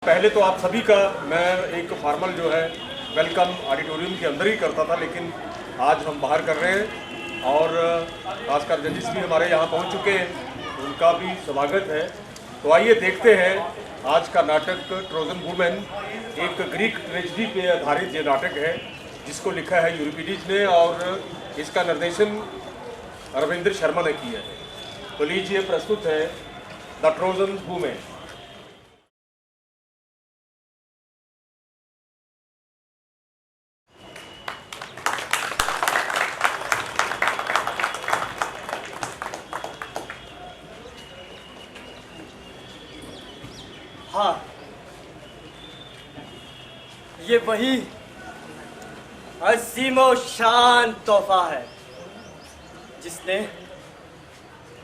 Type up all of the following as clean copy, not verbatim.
पहले तो आप सभी का मैं एक फॉर्मल जो है वेलकम ऑडिटोरियम के अंदर ही करता था, लेकिन आज हम बाहर कर रहे हैं और खासकर जजेस भी हमारे यहाँ पहुँच चुके हैं, उनका भी स्वागत है। तो आइए देखते हैं आज का नाटक ट्रोजन वुमेन। एक ग्रीक ट्रेजेडी पे आधारित ये नाटक है जिसको लिखा है यूरिपिडीज ने और इसका निर्देशन रविंद्र शर्मा ने किया है। तो लीजिए प्रस्तुत है द ट्रोजन वुमेन। हाँ, ये वही अजीमो शान तोहफा है जिसने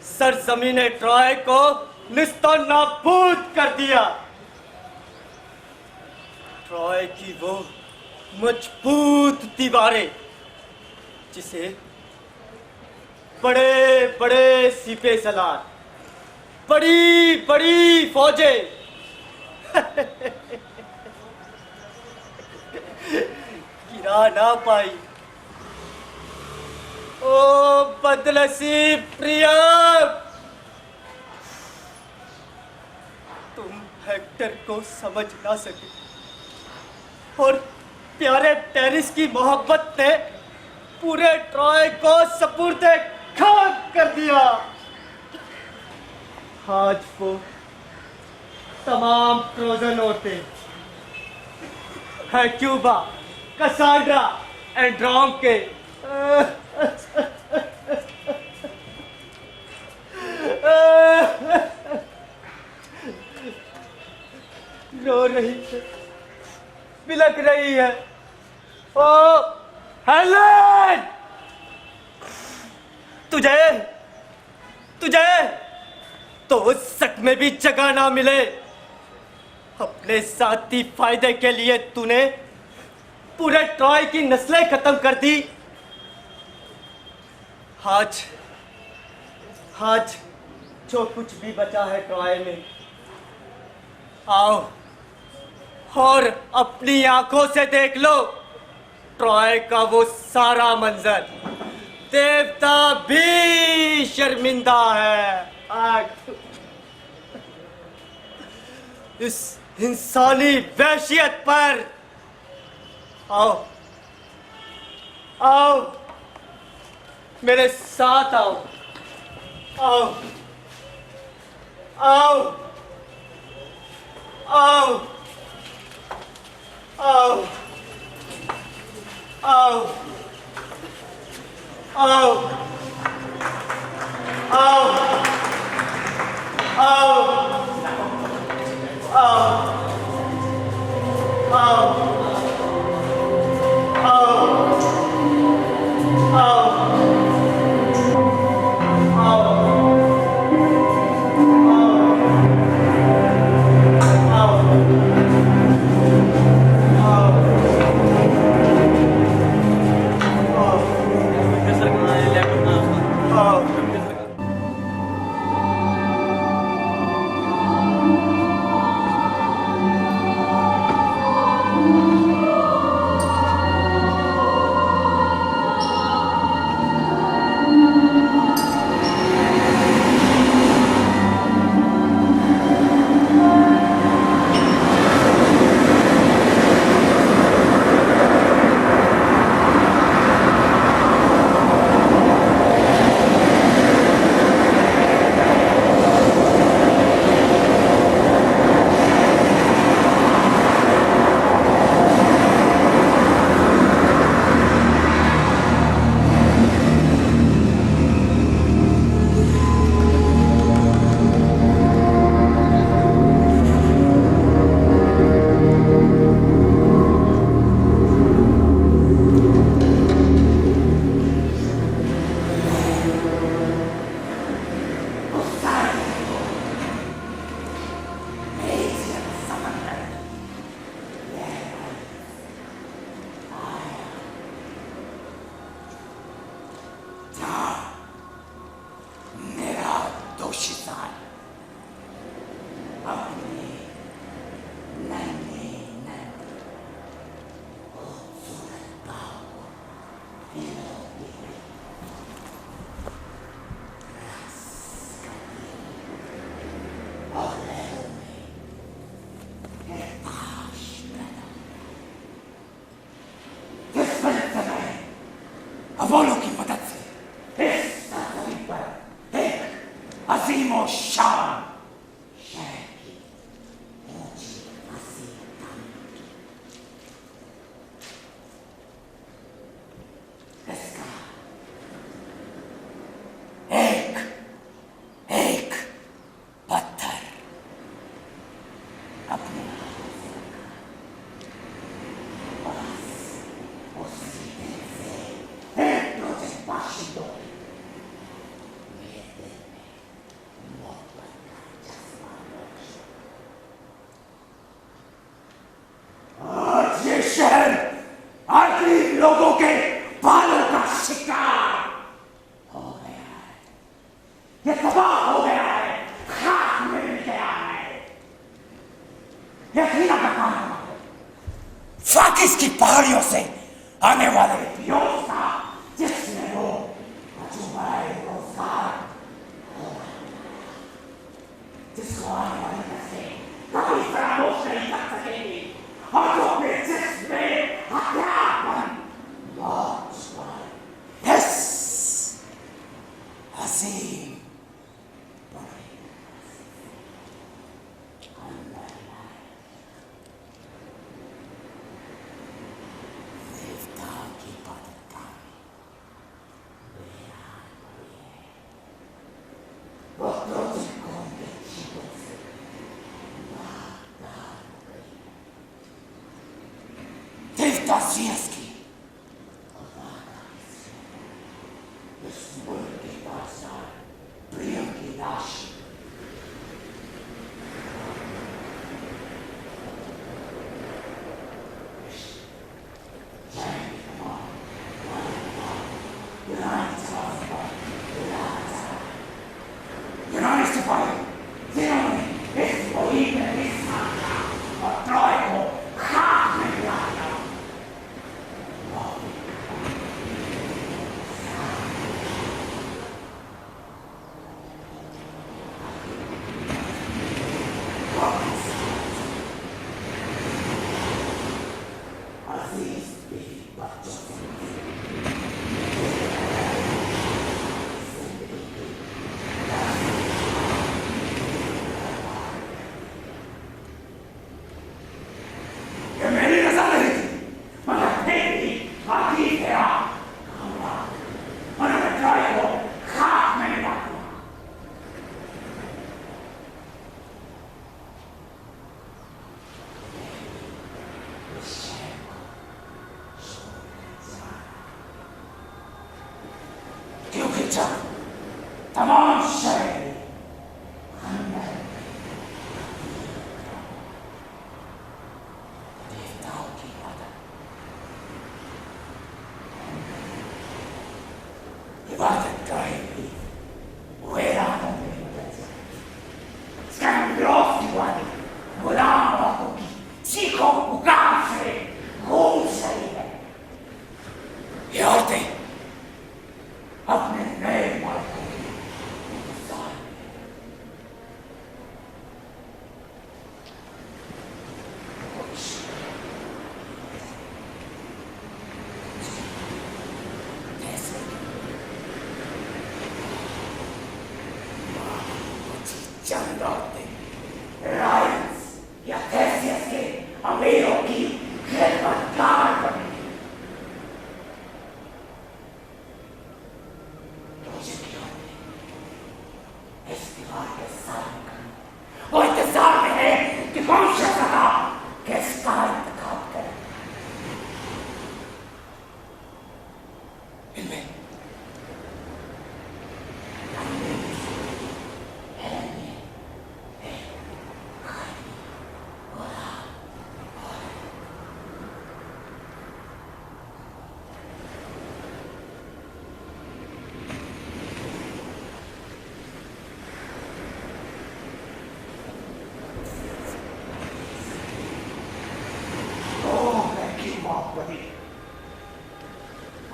सरजमीने ट्रॉय को निस्तो नाबूद कर दिया। ट्रॉय की वो मजबूत दीवारें जिसे बड़े बड़े सिपे सलार, बड़ी बड़ी फौजें गिरा ना पाई। ओ बदनसीब प्रिया, तुम हेक्टर को समझ ना सके और प्यारे पेरिस की मोहब्बत ने पूरे ट्रॉय को सपुर्दे खाक कर दिया। आज वो तमाम ट्रोजन औरतें क्यूबा, कसांड्रा, एंड्रोम के रो रही है, बिलक रही है। ओ हेलेन, तुझे तो उस सक में भी जगह ना मिले। अपने जाती फायदे के लिए तूने पूरे ट्रॉय की नस्लें खत्म कर दी। आज जो कुछ भी बचा है ट्रॉय में, आओ और अपनी आंखों से देख लो ट्रॉय का वो सारा मंजर। देवता भी शर्मिंदा है। इस इंसानी वहशियत पर आओ, आओ मेरे साथ आओ, आओ, आओ, आओ, आओ, आओ, आओ, आओ, यकीन बता फाकिस की पहाड़ियों से आने वाले पियोस का जिसमें वो अजूबाए रोजगार जिसको आने वाली नस्लें कभी फरामोश नहीं कर सकेंगी और जो अपने जिसमें हथियारबंद मौत छुपाए इस हसीन Dostoevsky. इस मुल्क के बादशाह प्रियम की लाश यूनानी सिपाही जिन्होंने इस मुहिम में हिस्सा लिया और ट्रॉय को खाक में मिला दिया क्योंकि जब तमाम शहर देवताओं की इबादत करेंगी वेरानों में बदल जाएगी स्कैंडलोस की वाली गुलाम औरतों की चीखों पुकार से गूंज रही है ये औरतें अपने नए मालिकों की इंतजार में चंद औरतें रायंस या थेसियस के अमीरों की खिदमतगार बनी इस दीवार के सामने वो इंतजार में है कि कौन सा सका किसका इंतखाब करे इनमें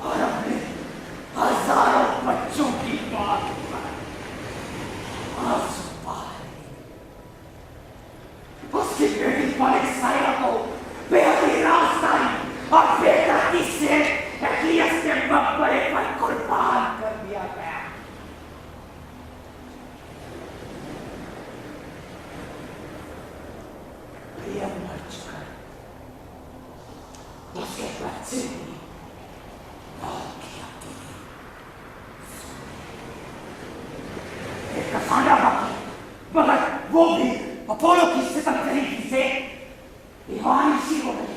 और अपने हजारों बच्चों की बात उसकी बेटी मालिक साइरा को बेहद राजधानी और बेदर्दी से एक्लियस के मकबरे पर कुर्बान कर दिया गया प्रियम मर चुका उसके बच्चे भी मौत की एक कसाना बाकी मगर वो भी अपोलो की सितम तरीके से दीवानी सी हो गई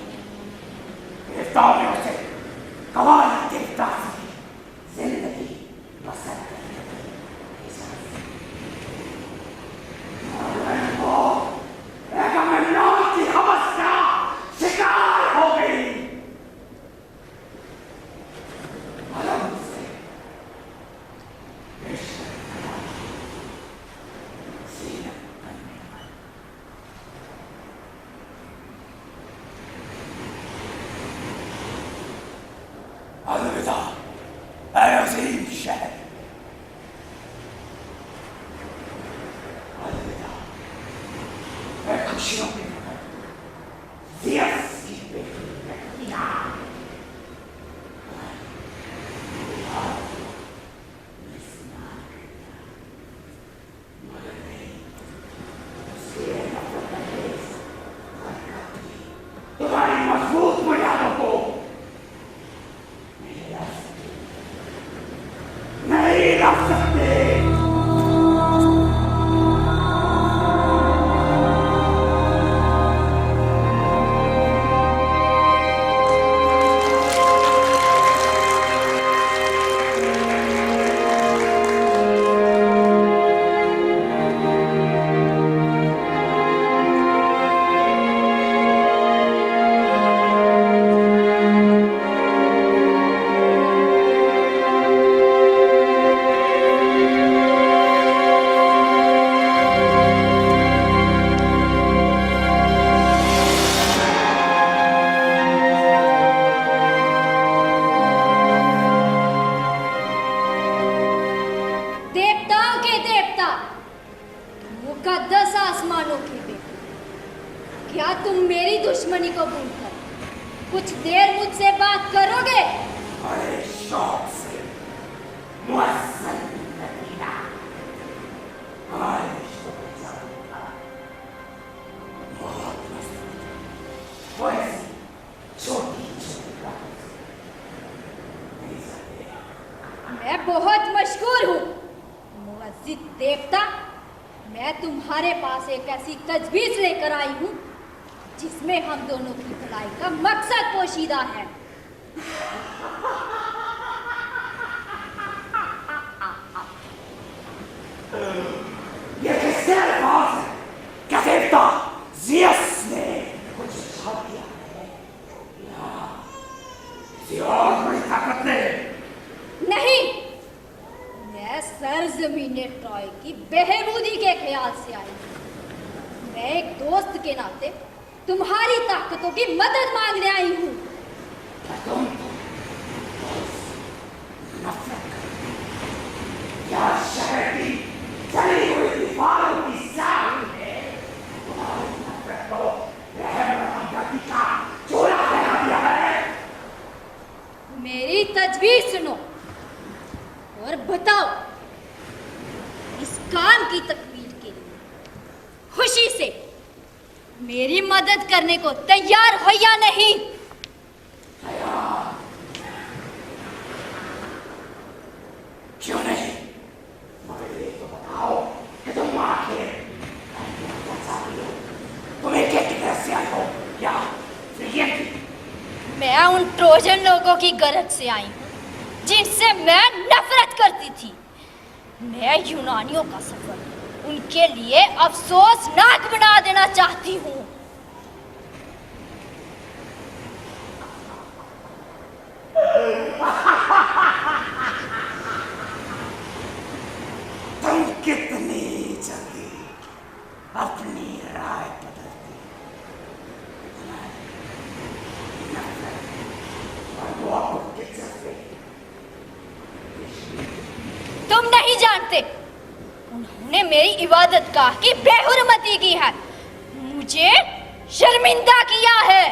गिरफ्तार में उसे कवाल गिरफ्तार से जिंदगी बसर की हवस का शिकार हो गई अलविदा ऐ अजीम शहर, अलविदा ऐ खुशियों के नगर, ज़ियस की बेटी रखिया। तुम्हारी मजबूत बुनियादों को नहीं रख सकते। मुकद्दस आसमानों की बेटी, क्या तुम मेरी दुश्मनी को भूलकर कुछ देर मुझसे बात करोगे? बड़े शौक से मुअस्सल नगीना, आज तो जाऊंगा। बहुत मस्त वो ऐसी छोटी छोटी बातें नहीं सकते। मैं बहुत मशहूर हूँ मुअज्जिज देवता। मैं तुम्हारे पास एक ऐसी तजवीज लेकर आई हूँ जिसमें हम दोनों की भलाई का मकसद पोशीदा है। ये किसके अल्फाज हैं? क्या देवता ज़ियस ने कुछ इशारा किया है या किसी और बड़ी ताकत ने? नहीं, मैं सरज़मीने ट्रॉय की बेहबूदी के ख्याल से आई हूँ। मैं एक दोस्त के नाते तुम्हारी ताकतों की मदद मांगने आई हूँ। तुम नफरत करते, क्या शहर की जली हुई दीवारों की सारी में तुम्हारी नफरत को रहमत का चोला लगा दिया है? मेरी तजवीज सुनो और बताओ, इस काम की तकमील के लिए खुशी से मेरी मदद करने को तैयार हो या नहीं? क्यों नहीं? मगर ये तो बताओ कि तुम आखिर क्या चाहती हो? तुम्हें क्या गरज से आई हो या फिर ये कि मैं उन ट्रोजन लोगों की गरज से आई हूँ जिनसे मैं नफरत करती थी। मैं यूनानियों का सफर उनके लिए अफसोसनाक बना देना चाहती हूँ। तुम कितनी जल्दी अपनी राय बदलती और मोहब्बत के जज्बे। तुम नहीं जानते, उन्होंने मेरी इबादत गाह की बेहुरमती की है, मुझे शर्मिंदा किया है।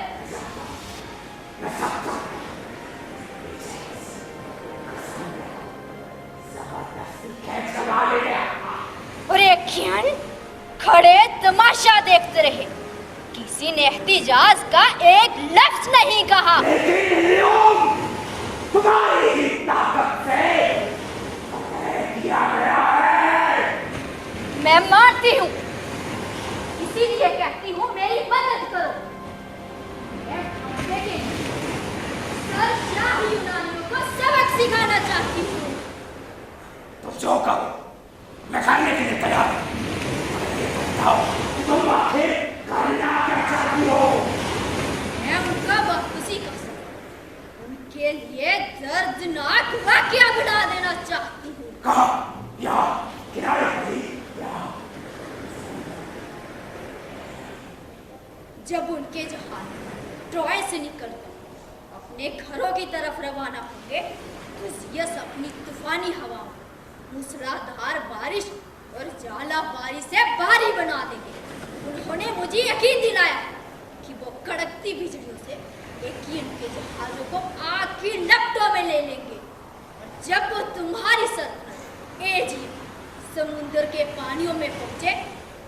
और एक क्षण खड़े तमाशा देखते रहे, किसी ने एहतिजाज का एक लफ्ज नहीं कहा। लेकिन तुम्हारी ताकत से किया गया है। मैं मानती हूँ, इसीलिए कहती हूँ मेरी मदद करो। मैं हमले के सरशाही यूनानियों को सबक सिखाना चाहती हूँ। तुम जो कहो मैं करने के लिए तैयार हूँ। ये तो बताओ तुम आखिर करना क्या चाहती हो? मैं उनका वापसी कर सकूं, उनके लिए दर्दनाक वाकया बना देना चाहती हूँ। कहाँ? यहाँ किनारे पर ही? जब उनके जहाज ट्रॉय से निकलकर अपने अपने घरों की तरफ रवाना होंगे तो जियस अपनी तूफानी हवाओं, मूसलाधार बारिश और जाला बारिश से भारी बना देंगे। उन्होंने मुझे यकीन दिलाया कि वो कड़कती बिजलियों से यकीन के जहाजों को आग की लपटों में ले लेंगे। और जब वो तुम्हारी सल्तनत एजियन समुद्र के पानियों में पहुंचे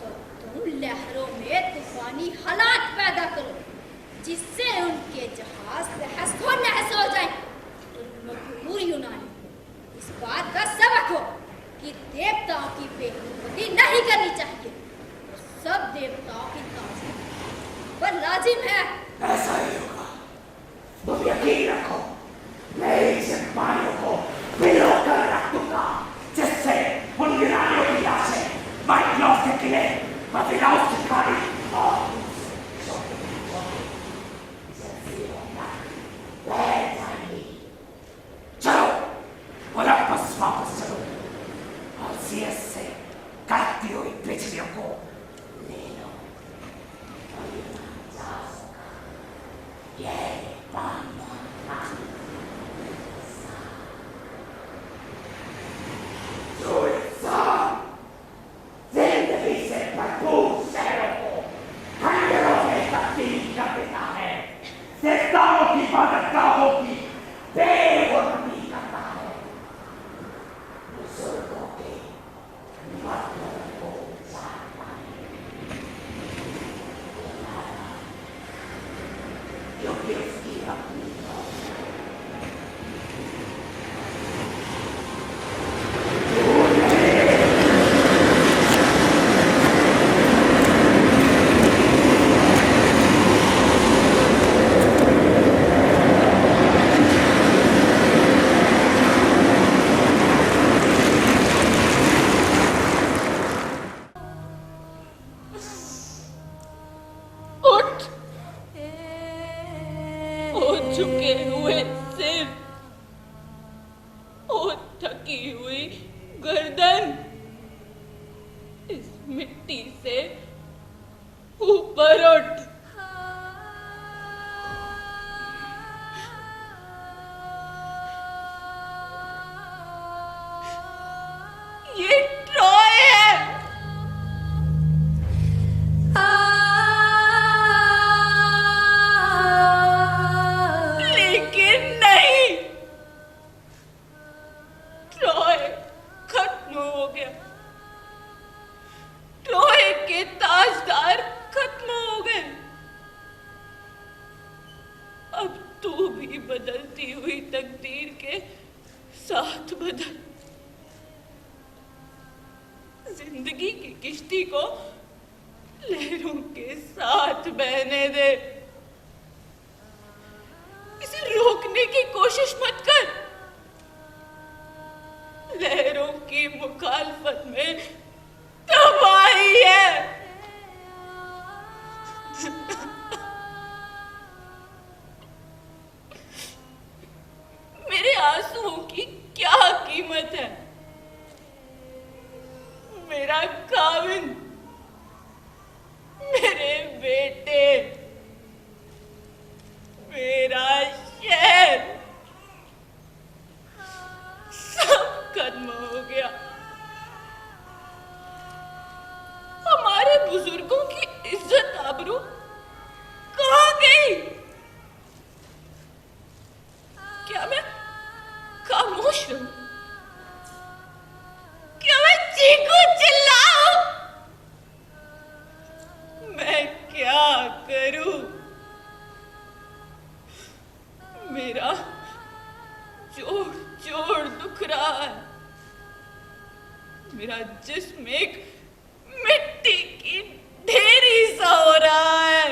तो तुम लहरों में तूफानी हालात पैदा करो, जिससे उनके जहाज तहस को नहस हो जाए। मगरूर यूनानी, इस बात का सबक हो कि देवताओं की बेइज्जती नहीं करनी चाहिए। और सब देवताओं की ताज़ीम पर लाजिम है। ऐसा ही होगा, तुम यकीन रखो। मैं इस पानियों को भिगो कर रख दूंगा, जिससे उन वीरानियों की लाशें वाइटलॉ के किले बफिलाउस की खाड़ी और चलो ओलंपस वापस चलो और सीएस से कड़कती हुई बिजलियों को ले लो। ये जो इंसान जिंदगी से भरपूर शहरों को खंडरों में तब्दील कर देता है, सितारों की इबादतगाहों की बेहुरमती करता है, बुजुर्गों के मर्दों को जाता है, क्योंकि उसकी अपनी झुके हुए सिर, ओ थकी हुई गर्दन, इस मिट्टी से ऊपर उठ। ये ट्रॉय है। लेकिन नहीं, ट्रॉय खत्म हो गया। ट्रॉय के ताजदार खत्म हो गए। अब तू भी बदलती हुई तकदीर के साथ बदल। जिंदगी की किश्ती को लहरों के साथ बहने दे। इसे रोकने की कोशिश मत कर। लहरों की मुखालफत में तबाही है। मेरे आंसुओं की क्या कीमत है? मेरा काविन, मेरे बेटे, मेरा शहर सब खत्म हो गया। हमारे बुजुर्गों की इज्जत आबरू कहाँ गई? क्या मैं खामोश रहूं? क्या मैं चीखूं चिल्लाऊं? मैं क्या करूं? मेरा जोड़ जोड़ दुख रहा है। मेरा जिस्म एक मिट्टी की ढेरी सा हो रहा है।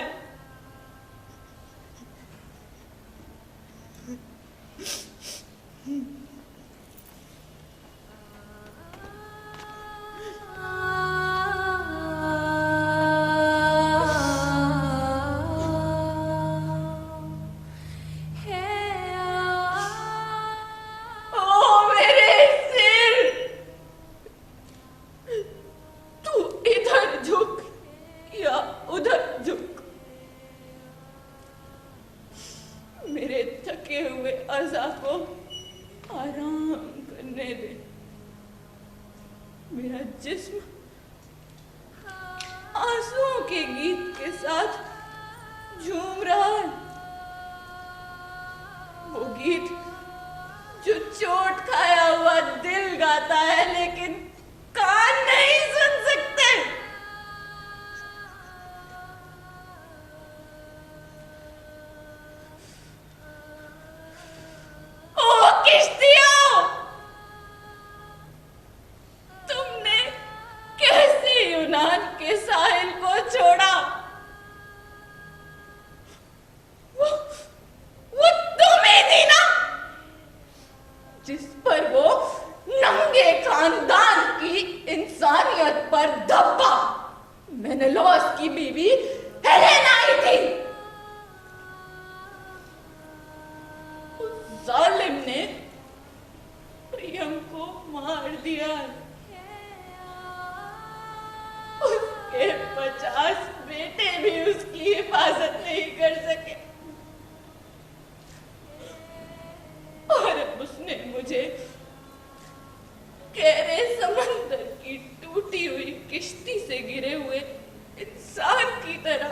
काजा को आराम करने दे। मेरा जिस्म आंसुओं के गीत के साथ झूम रहा है, वो गीत जो चोट खाया हुआ दिल गाता है लेकिन कान नहीं सुन सकते। ओ किश्तियों, तुमने कैसे यूनान के साहिल को छोड़ा? वो तुम ही थी ना जिस पर वो नंगे खानदान की इंसानियत पर धब्बा मेनेलोस की बीवी हेलेना ही थी। उस जालिम ने प्रियम को मार दिया। उसके 50 बेटे भी उसकी हिफाजत नहीं कर सके और उसने मुझे गहरे समंदर की टूटी हुई किश्ती से गिरे हुए इंसान की तरह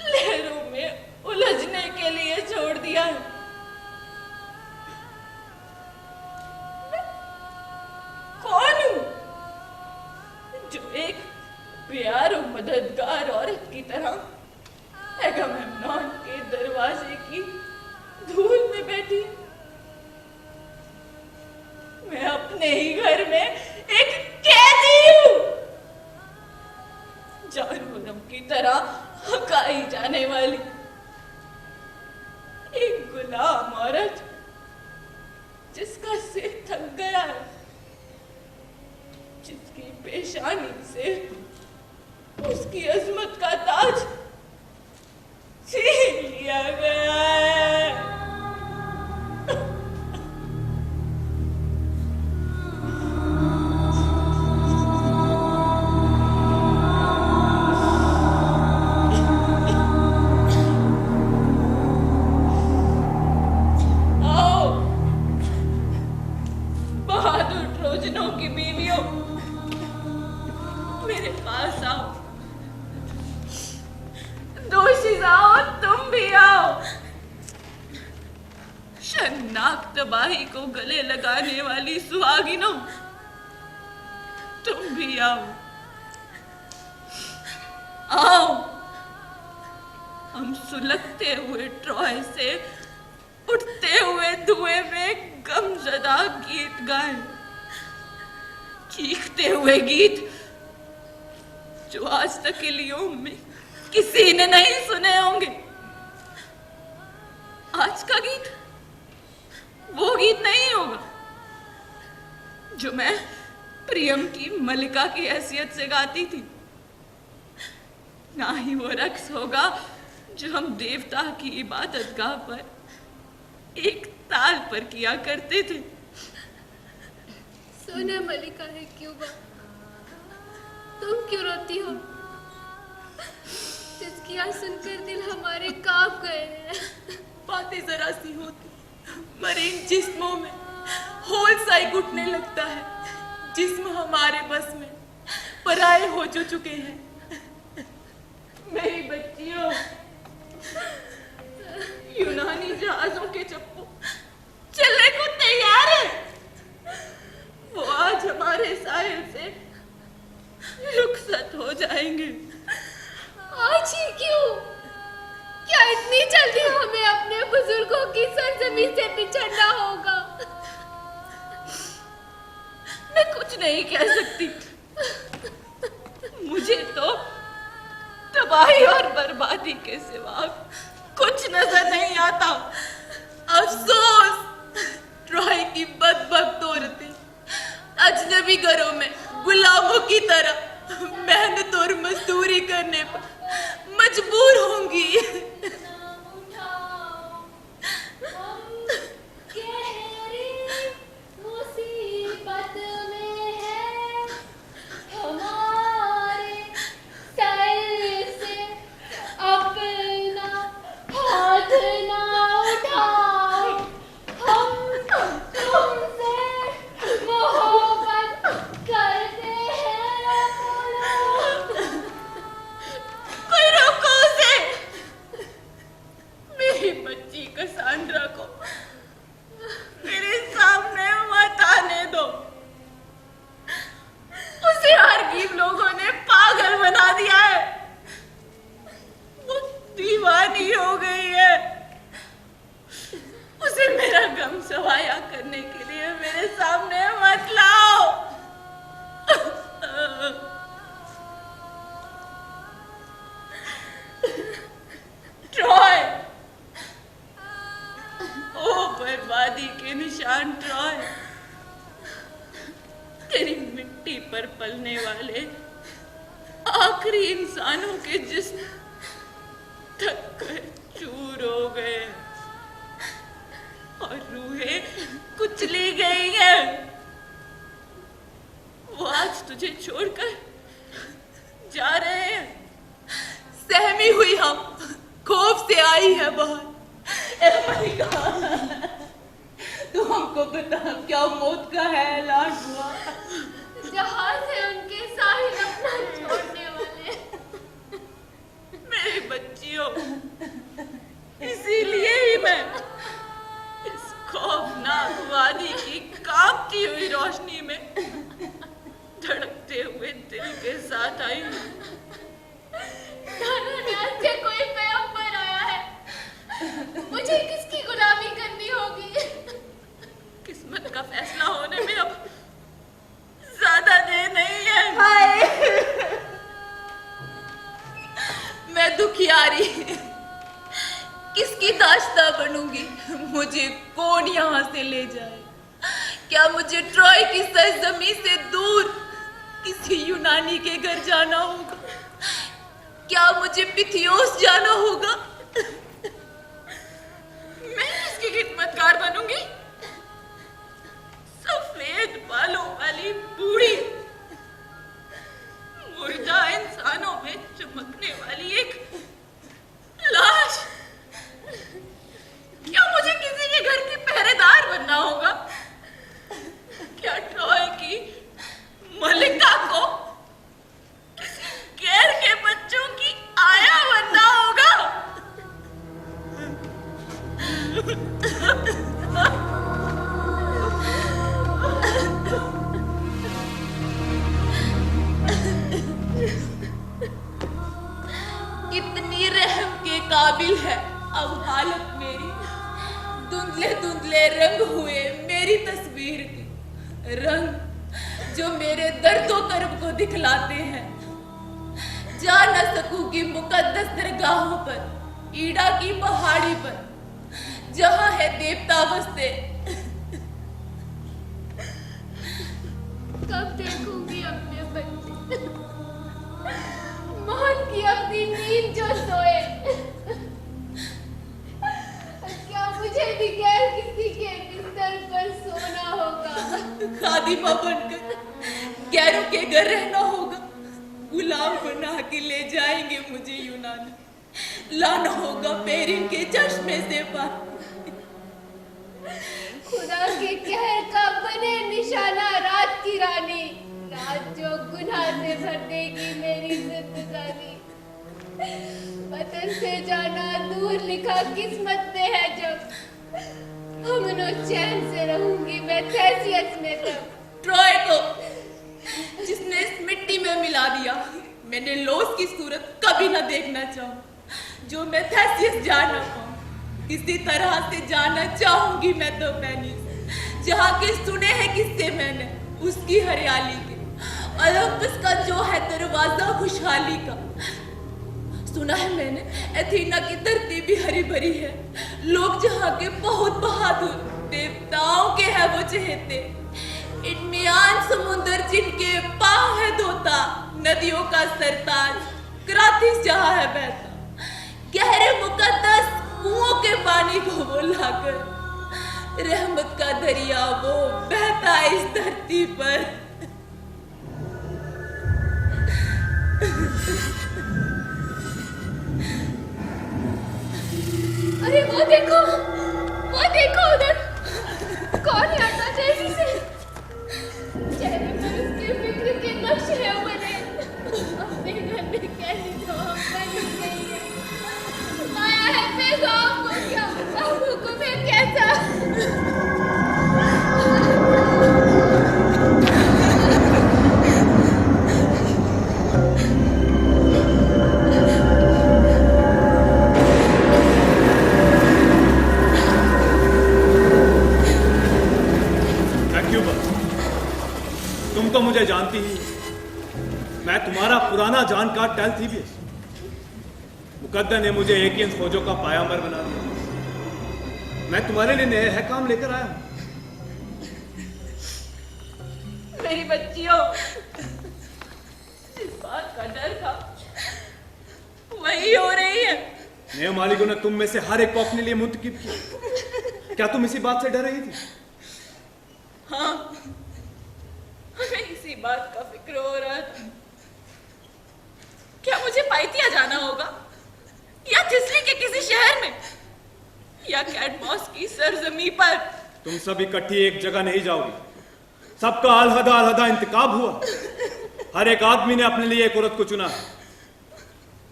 लहरों में उलझने के लिए छोड़ दिया। मैं कौन हूं जो एक प्यार मददगार औरत की तरह एगामेम्नॉन के दरवाजे की धूल में बैठी? मैं अपने ही घर में एक कैदी हूं, जानवरों की तरह हकाई जाने वाली एक गुलाम औरत जिसका सिर थक गया है, जिसकी पेशानी से उसकी अजमत का ताज छीन लिया गया है। तबाही को गले लगाने वाली सुहागिनों, तुम भी आओ, आओ, हम सुलगते हुए ट्रॉय से उठते हुए धुएं में गमज़दा गीत गाएं, चीखते हुए गीत जो आज तक के लियों में किसी ने नहीं सुने होंगे। आज का गीत वो गीत नहीं होगा जो मैं प्रियम की मलिका की हैसियत से गाती थी, ना ही वो रक्स होगा जो हम देवता की इबादतगाह पर एक ताल पर किया करते थे। सुना मलिका है क्यूबा, तुम क्यों रोती हो? जिसकी आज सुनकर दिल हमारे कांप गए हैं। बातें जरा सी होती मरे इन जिस्मों में होल सा घुटने लगता है। जिस्म हमारे बस में पराए हो चुके हैं। मेरी बच्चियों, यूनानी जहाजों के चप्पू चलने को तैयार है। वो आज हमारे साहिल से रुखसत हो जाएंगे। आज ही क्यों? क्या इतनी जल्दी हमें अपने बुजुर्गों की सरजमीन से बिछड़ना होगा? मैं कुछ नहीं कह सकती। मुझे तो तबाही और बर्बादी के सिवा कुछ नजर नहीं आता। अफसोस, ट्रॉय की बदबख्त औरतें अजनबी घरों में गुलामों की तरह मेहनत और मजदूरी करने पर मजबूर होंगी। अब दीवानी हो गई है। उसे मेरा गम सवाया करने के लिए मेरे सामने मत लाओ। ट्रॉय, ओ बर्बादी के निशान ट्रॉय, तेरी मिट्टी पर पलने वाले आखिरी इंसानों के जिस्म थक कर चूर हो गए और रूहें कुचली गई हैं। वो आज तुझे छोड़कर जा रहे हैं। सहमी हुई हम खौफ से आई है बाहर। ए मलिका, तू हमको बता, क्या मौत का है ऐलान हुआ? जहाज है उनके साहिल अपना छोड़ने वाले। मेरी बच्चियों, इसीलिए ही मैं इस खौफनाक वादी की कांपती हुई रोशनी में धड़कते हुए दिल के साथ आई हूँ। से कोई पैगंबर आया है, मुझे किसकी गुलामी करनी होगी? किस्मत का फैसला होने में अब ज्यादा देर नहीं है। मैं दुखियारी किसकी दाश्ता बनूंगी? मुझे कौन यहाँ से ले जाए? क्या मुझे ट्रॉय की सरजमी से दूर किसी यूनानी के घर जाना होगा? क्या मुझे पिथियोस जाना होगा? मैं किसकी खिदमतगार बनूंगी? सफेद बालों वाली बूढ़ी, मुर्दा इंसानों में चमकने वाली एक लाश। क्या मुझे किसी के घर की पहरेदार बनना होगा? क्या ट्रॉय की मलिका को किसी गैर के बच्चों की आया बनना होगा? कितनी रहम के काबिल है अब हालत मेरी। धुंधले धुंधले रंग हुए मेरी तस्वीर के रंग जो मेरे दर्दों कर्ब को दिखलाते हैं। जा न सकूंगी मुकद्दस दरगाहों पर, ईड़ा की पहाड़ी पर, जहां है देवता बसते। कब देखूंगी अपने बच्चे, मान की अपनी नींद जो सोए। क्या मुझे भी गैर किसी के बिस्तर पर सोना होगा? खादिमा बनकर गैरों के घर रहना होगा। गुलाम बना के ले जाएंगे मुझे यूनान, लाना होगा पेरिन के चश्मे से पानी। खुदा के कहर का बने निशाना रात की रानी, रात जो गुनाह से भर देगी मेरी जिंदगानी। वतन से जाना दूर लिखा किस्मत में है जब, अमनो चैन से रहूंगी मैं तैसियत में तब। ट्रॉय को जिसने इस मिट्टी में मिला दिया, मैंने लॉस की सूरत कभी ना देखना चाहूँ जो मैं थैसियस जाना पाऊँ। इसी तरह से जाना चाहूंगी मैं तो पेनिस, जहाँ के सुने हैं किससे मैंने उसकी हरियाली के, ओलंपस का जो है दरवाजा खुशहाली का। सुना है मैंने एथेना की धरती भी हरी भरी है, लोग जहाँ के बहुत बहादुर, देवताओं के है वो चहेते। इनमियान समुंदर जिनके पाँव है धोता, नदियों का सरताज क्रातिस जहाँ है बहता, गहरे मुकद्दस कुओं के पानी को वो लाकर, रहमत का दरिया वो बहता इस धरती पर। अरे वो देखो उधर कौन आता तेजी से? चेहरे पर उसके फिक्र के नक्शे बने, अपने घर में कैसी धूप बनी गई है। आया है पैगाम को, क्या बताऊं हुक्म है कैसा? टेल थीबियस, मुकद्दर ने मुझे एकियंस फौजों का पायामर बना दिया। मैं तुम्हारे लिए नए है काम लेकर आया हूं। मेरी बच्चियों, जिस बात का डर था वही हो रही है। नए मालिकों ने तुम में से हर एक को अपने लिए मुंतकिब किया। क्या तुम इसी बात से डर रही थी? हाँ, हमें इसी बात का फिक्र हो रहा था। क्या मुझे पाइतिया जाना होगा, या थिस्ली के किसी शहर में, या कैडमॉस की सरजमी पर? तुम सब इकट्ठी एक जगह नहीं जाओगी। सबका अलहदा इंतखाब हुआ। हर एक आदमी ने अपने लिए एक औरत को चुना।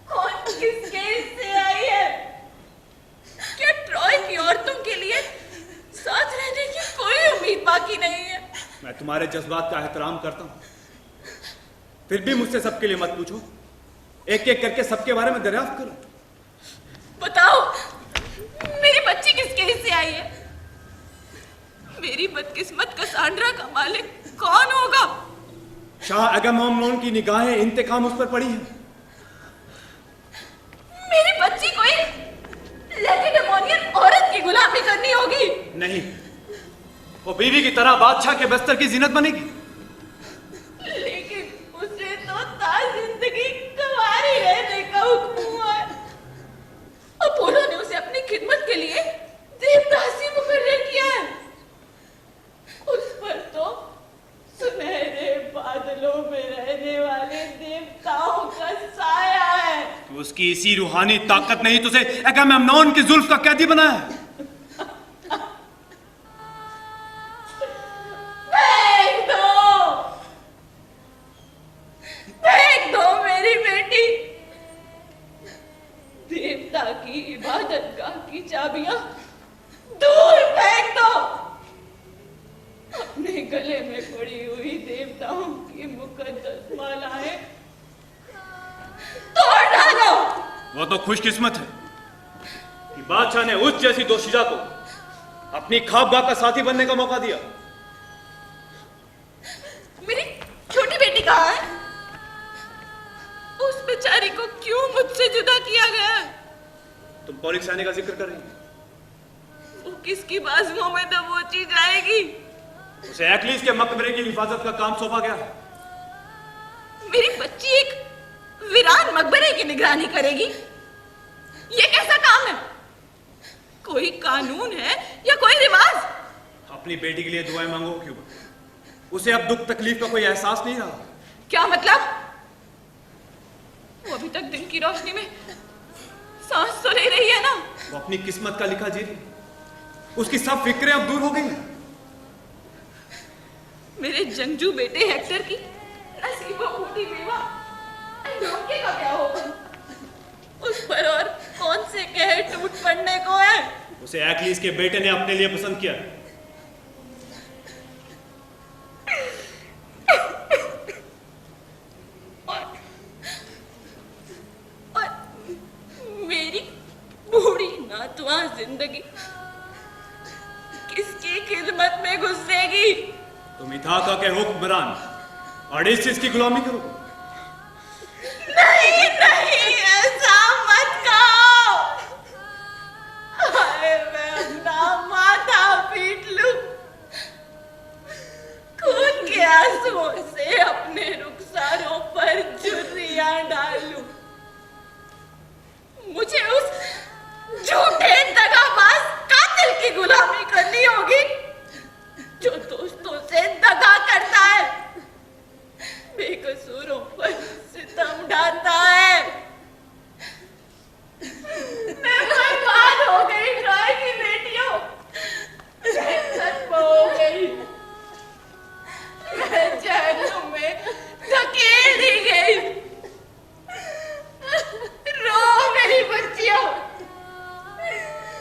कौन किसके हिस्से आई है? क्या ट्रॉय की औरतों के लिए साथ रहने की कोई उम्मीद बाकी नहीं है? मैं तुम्हारे जज्बात का एहतराम करता हूं, फिर भी मुझसे सबके लिए मत पूछो। एक एक करके सबके बारे में दरियाफ्त करो। बताओ, मेरी बच्ची किसके हिस्से आई है? मेरी बदकिस्मत कसांड्रा का मालिक कौन होगा? शाह अगामेम्नोन की निगाहें इंतकाम उस पर पड़ी है। मेरी बच्ची को एक लैकेडेमोनियन औरत की गुलामी करनी होगी। नहीं, वो बीवी की तरह बादशाह के बिस्तर की जीनत बनेगी। लेकिन उसे तो जिंदगी कुंवारी रहने का हुक्म हुआ है। अपोलो ने उसे अपनी खिदमत के लिए देवदासी मुकर्रर किया है। उस पर तो सुनहरे बादलों में रहने वाले देवताओं का साया है। तो उसकी इसी रूहानी ताकत ने ही तुझे अगामेम्नोन की जुल्फ का कैदी बनाया है। फेंक दो मेरी बेटी। देवता की इबादत गाह की चाबियां दूर फेंक दो। अपने गले में पड़ी हुई देवताओं की मुकद्दस मालाएं तोड़ डालो। वो तो खुशकिस्मत है कि बादशाह ने उस जैसी दोशीजा को अपनी ख्वाबगाह का साथी बनने का मौका दिया। मेरी छोटी बेटी कहाँ है? उस बेचारी को क्यों मुझसे जुदा किया गया? तुम पॉलिक्साने का जिक्र कर रही हो। वो किसकी बाजुओं में दबोची जाएगी? उसे एक्लीस के मकबरे की हिफाजत का काम सौंपा गया है। मेरी बच्ची एक वीरान मकबरे की निगरानी करेगी? ये कैसा काम है? कोई कानून है या कोई रिवाज? अपनी बेटी के लिए दुआएं मांगो क्यों? उसे अब दुख तकलीफ का कोई एहसास नहीं रहा। क्या मतलब? वो अभी तक दिन की रोशनी में सांस तो ले रही है ना? वो अपनी किस्मत का लिखा जी रही। उसकी सब फिक्रें अब दूर हो गई हैं। मेरे जंगजू बेटे हेक्टर की नसीबों बूढ़ी बेवा अंडोके का क्या होगा? उस पर और कौन से कहर टूट पड़ने को है? उसे एक्लीस के बेटे ने अपने लिए पसंद किया। और मेरी बूढ़ी नातवा जिंदगी किसकी खिदमत में घुसेगी? तुम इथाका के हुक्मरान ऑडेसियस की गुलामी करो। नहीं नहीं, ऐसा मत कहो। अरे मैं अपना माथा पीट लूं, खून के आंसुओं से अपने रुखसारों पर झुर्रियां डालूं। मुझे उस झूठे दगाबाज कातिल की गुलामी करनी होगी जो दोस्तों से दगा करता है, बेकसूरों पर सितम ढाता है। मैं बर्बाद हो गई ट्रॉय की बेटियों, मैं खत्म हो गई, मैं जहन्नुम में धकेल दी गई। रो मेरी बच्चियों,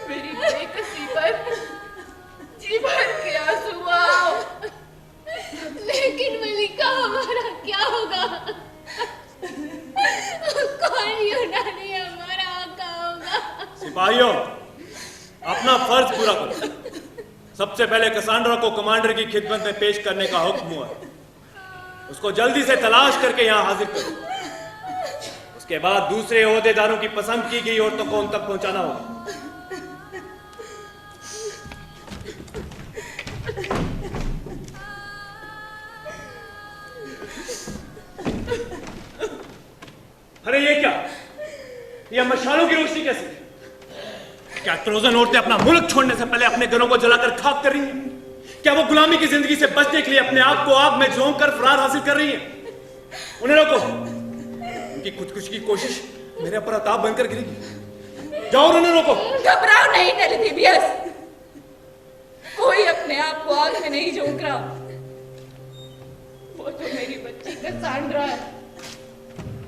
मेरी बेकसी पर जी भर के आंसू आओ। लेकिन मलिका, हमारा क्या होगा? कौन यूनानी हमारा आका होगा? सिपाहियों, अपना फर्ज पूरा करो। सबसे पहले कसांड्रा को कमांडर की खिदमत में पेश करने का हुक्म हुआ। उसको जल्दी से तलाश करके यहां हाजिर करो। उसके बाद दूसरे ओहदेदारों की पसंद की गई औरतों को उन तक पहुंचाना होगा। अरे ये क्या? ये मशालों की रोशनी कैसी? क्या ट्रोजन औरतें अपना मुल्क छोड़ने से पहले अपने घरों को जलाकर खाक कर रही हैं? क्या वो गुलामी की जिंदगी से बचने के लिए अपने आप को आग में झोंक कर फरार हासिल कर रही हैं? उन्हें रोको। उनकी खुदकुशी की कोशिश मेरे ऊपर अताब बनकर गिरेगी। जाओ और उन्हें रोको। घबराओ नहीं टेलीथिबियस, कोई अपने आप को आग में नहीं झोंक रहा। वो तो मेरी बच्ची का सांड्रा है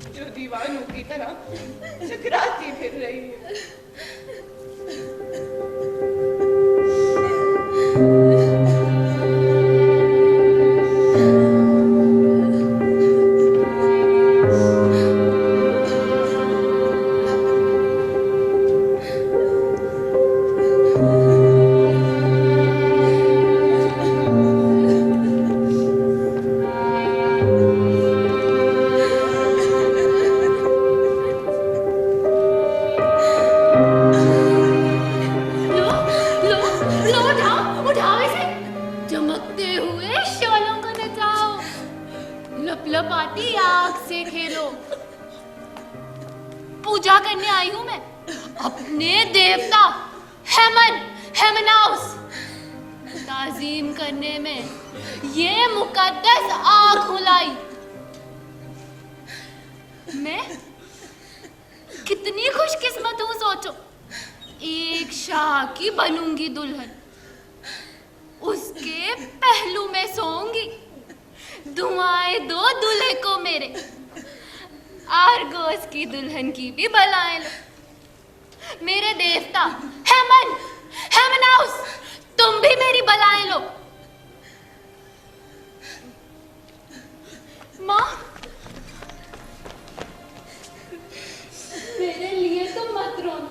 जो दीवानों की तरह चकराती फिर रही है। पूजा करने आई हूं मैं अपने देवता हेमनाउस ताजीम करने में। ये मुकद्दस आग हुलाई। मैं कितनी खुशकिस्मत हूं सोचो। एक शाह की बनूंगी दुल्हन, उसके पहलू में सोऊंगी। दुआएं दो दूल्हे को मेरे, आर्गोस की दुल्हन की भी बलाएं लो। मेरे देवता हेमनाउस, तुम भी मेरी बलाएं लो। माँ, मेरे लिए तो मत रोना।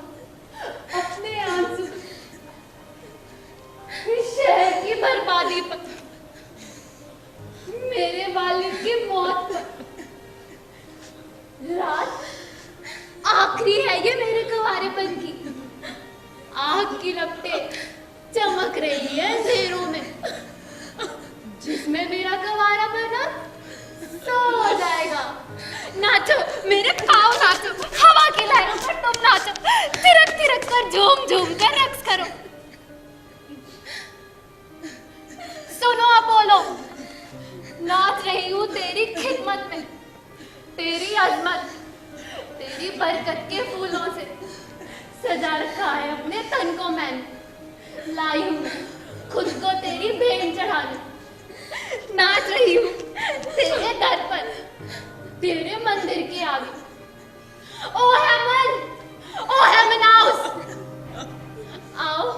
अपने आंसू इस शहर की बर्बादी पर, मेरे वालिद की मौत पर। रात आखिरी है ये मेरे कुंवारेपन की। आग की लपटें चमक रही है अंधेरों में, जिसमें मेरा कुंवारा बना सो जाएगा। नाचो मेरे पाँव नाचो, हवा की लहरों पर तुम नाचो। थिरक थिरक कर झूम झूम कर रक्स करो। सुनो अपोलो, नाच रही हूँ तेरी खिदमत में। तेरी अजमत, तेरी बरकत के फूलों से सजा रखा है अपने तन को मैंने। लाई हूँ खुद को तेरी भेंट चढ़ाने। नाच रही हूँ तेरे दर पर, तेरे मंदिर के आगे। ओ हेमन, ओ हेमनाउस, आओ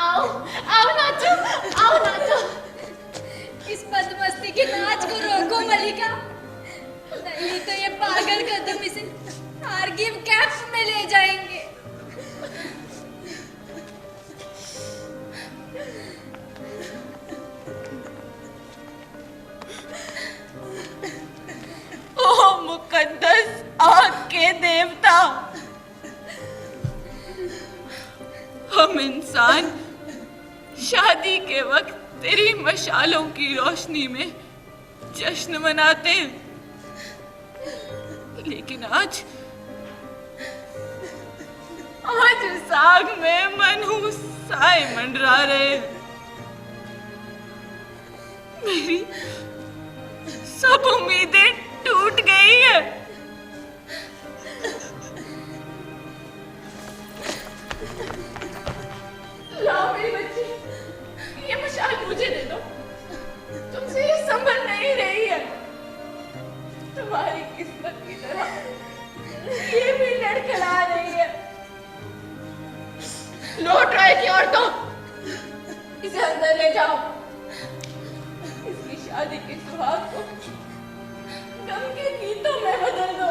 आओ आओ नाचो, आओ नाचो। इस बदमस्ती के नाच को रोको मलिका, नहीं तो ये पागल कदम इसे आर्गिव कैंप में ले जाएंगे। ओ मुकद्दस आग के देवता, हम इंसान शादी के वक्त तेरी मशालों की रोशनी में जश्न मनाते हैं, लेकिन आज इस आग में मनहूस साए मंडरा रहे हैं। मेरी सब उम्मीदें टूट गई है। लाओ मेरी बच्ची, ये मशाल मुझे दे दो। तुमसे ये संभल नहीं रही है। तुम्हारी किस्मत की तरह ये भी लड़खड़ा रही है। लौट रहे की औरतों, इसे अंदर ले जाओ। इसकी शादी के सुहाग को गम के गीतों में बदल दो।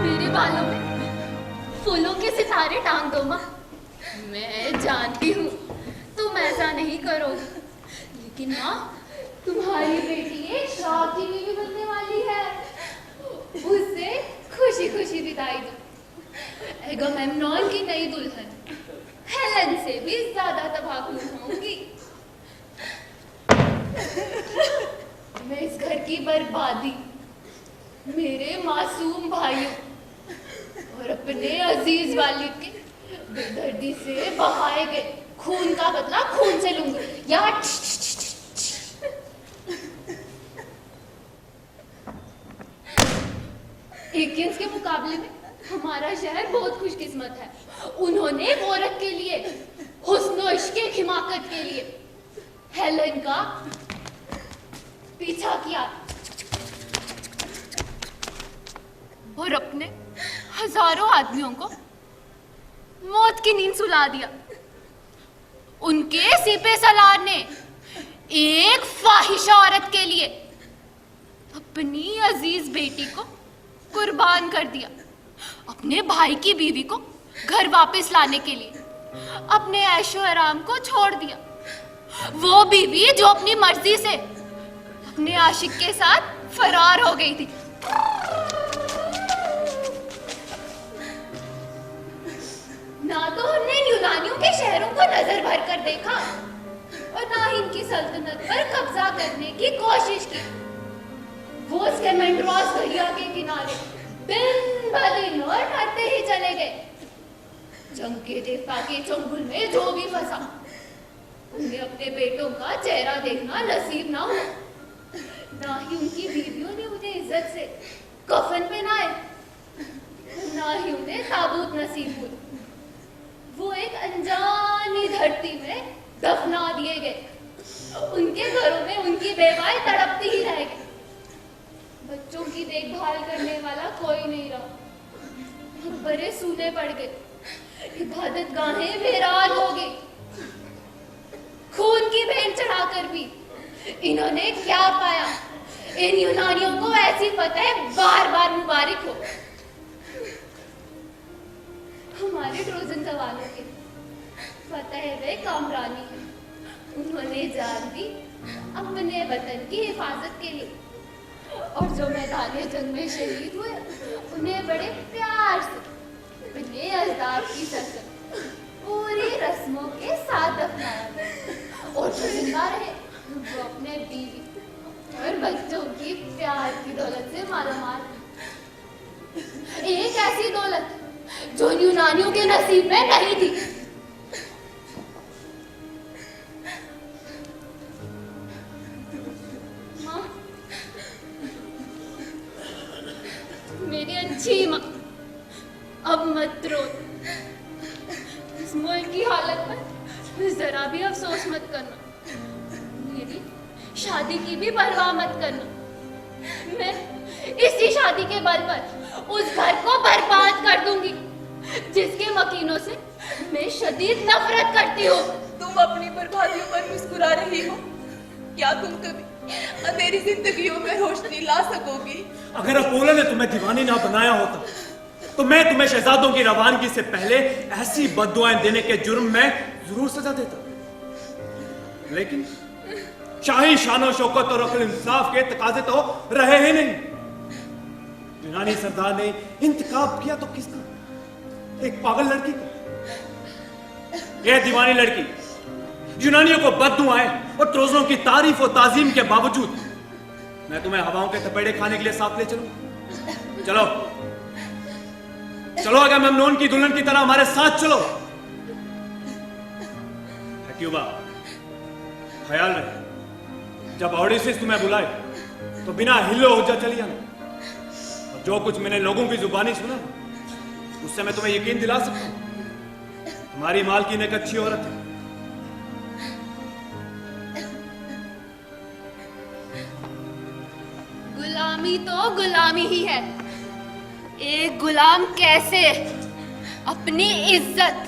मेरे बालों में फूलों के सितारे टांग दो माँ। मैं नहीं करोगी, लेकिन माँ तुम्हारी बेटी एक श्राप की बीवी बनने वाली है। उससे खुशी खुशी विदाई दो। एगामेम्नॉन की नई दुल्हन हेलन से भी ज्यादा तबाहकुन होंगी। मैं इस घर की बर्बादी, मेरे मासूम भाइयों और अपने अजीज वालिद के बेदर्दी से बहाए गए खून का बदला खून से लूंगी। या एकियंस के मुकाबले में हमारा शहर बहुत खुशकिस्मत है। उन्होंने एक औरत के लिए, हुस्न इश्क हिमाकत के लिए हेलन का पीछा किया और अपने हजारों आदमियों को मौत की नींद सुला दिया। उनके सिपे सलार ने एक फाहिशा औरत के लिए अपनी अजीज बेटी को कुर्बान कर दिया। अपने भाई की बीवी को घर वापस लाने के लिए अपने ऐशो आराम को छोड़ दिया। वो बीवी जो अपनी मर्जी से अपने आशिक के साथ फरार हो गई थी। ना तो हमने यूनानियों के शहरों को नजर भर कर देखा और ना ही इनकी सल्तनत पर कब्जा करने की कोशिश की। वो स्केमेंड्रोस दरिया के किनारे दिन ब दिन और मरते ही चले गए। जंग के देवता के चंगुल में जो भी फंसा, उन्हें अपने बेटों का चेहरा देखना नसीब ना हुआ। ना ही उनकी बीवियों ने उन्हें इज्जत से कफन पहनाए, ना ही उन्हें ताबूत नसीब हुए। वो एक अनजानी धरती में दफना दिए गए। उनके घरों में उनकी बेवाएं तड़पती ही रह गई। बच्चों की देखभाल करने वाला कोई नहीं रहा। बड़े सूने पड़ गए। इबादत गाहें वीरान हो गई। खून की भेंट चढ़ाकर भी इन्होंने क्या पाया? इन यूनानियों को ऐसी फतह बार बार मुबारक हो। हमारे ट्रोजन सवालों के फतह वे कामरानी है। उन्होंने जान दी अपने वतन की हिफाजत के लिए, और जो मैदान जंग में शहीद हुए उन्हें बड़े प्यार से अपने अजदाद की सरसर पूरी रस्मों के साथ दफनाया गया। और जो जिंदा रहे वो अपने बीवी और बच्चों की प्यार की दौलत से मालामाल। एक ऐसी दौलत जो यूनानियों के नसीब में नहीं थी। माँ, मेरी अच्छी माँ, अब मत रो। इस मुल्क की हालत पर जरा भी अफसोस मत करना। मेरी शादी की भी परवाह मत करना। मैं इसी शादी के बल पर उस घर को बर्बाद कर दूंगी जिसके मकीनों से मैं शदीद नफरत करती हूँ। तुम अपनी बर्बादियों पर मुस्कुरा रही हो। क्या तुम कभी मेरी जिंदगियों में रोशनी ला सकोगी? अगर अपोलो ने तुम्हें दीवानी ना बनाया होता तो मैं तुम्हें शहजादों की रवानगी से पहले ऐसी बद्दुआएं देने के जुर्म में जरूर सजा देता। लेकिन शाही शानो शौकत और अक्ल इंसाफ के तकाजे तो रहे ही नहीं। यूनानी सरदार ने इंतखाब किया तो किसका? एक पागल लड़की का। यह दीवानी लड़की यूनानियों को बद्दुआएं और ट्रोजनों की तारीफ और ताजीम के बावजूद मैं तुम्हें हवाओं के थपेड़े खाने के लिए साथ ले चलूं। चलो चलो, अगर मेमनून की दुल्हन की तरह हमारे साथ चलो। क्यूबा, ख्याल रहे जब ऑडिसेस तुम्हें बुलाए तो बिना हिलो हुज्जा चली आना। और जो कुछ मैंने लोगों की जुबानी सुना उससे मैं तुम्हें यकीन दिला सकता हूं, तुम्हारी मालकिन एक अच्छी औरत है। गुलामी तो गुलामी ही है। एक गुलाम कैसे अपनी इज्जत,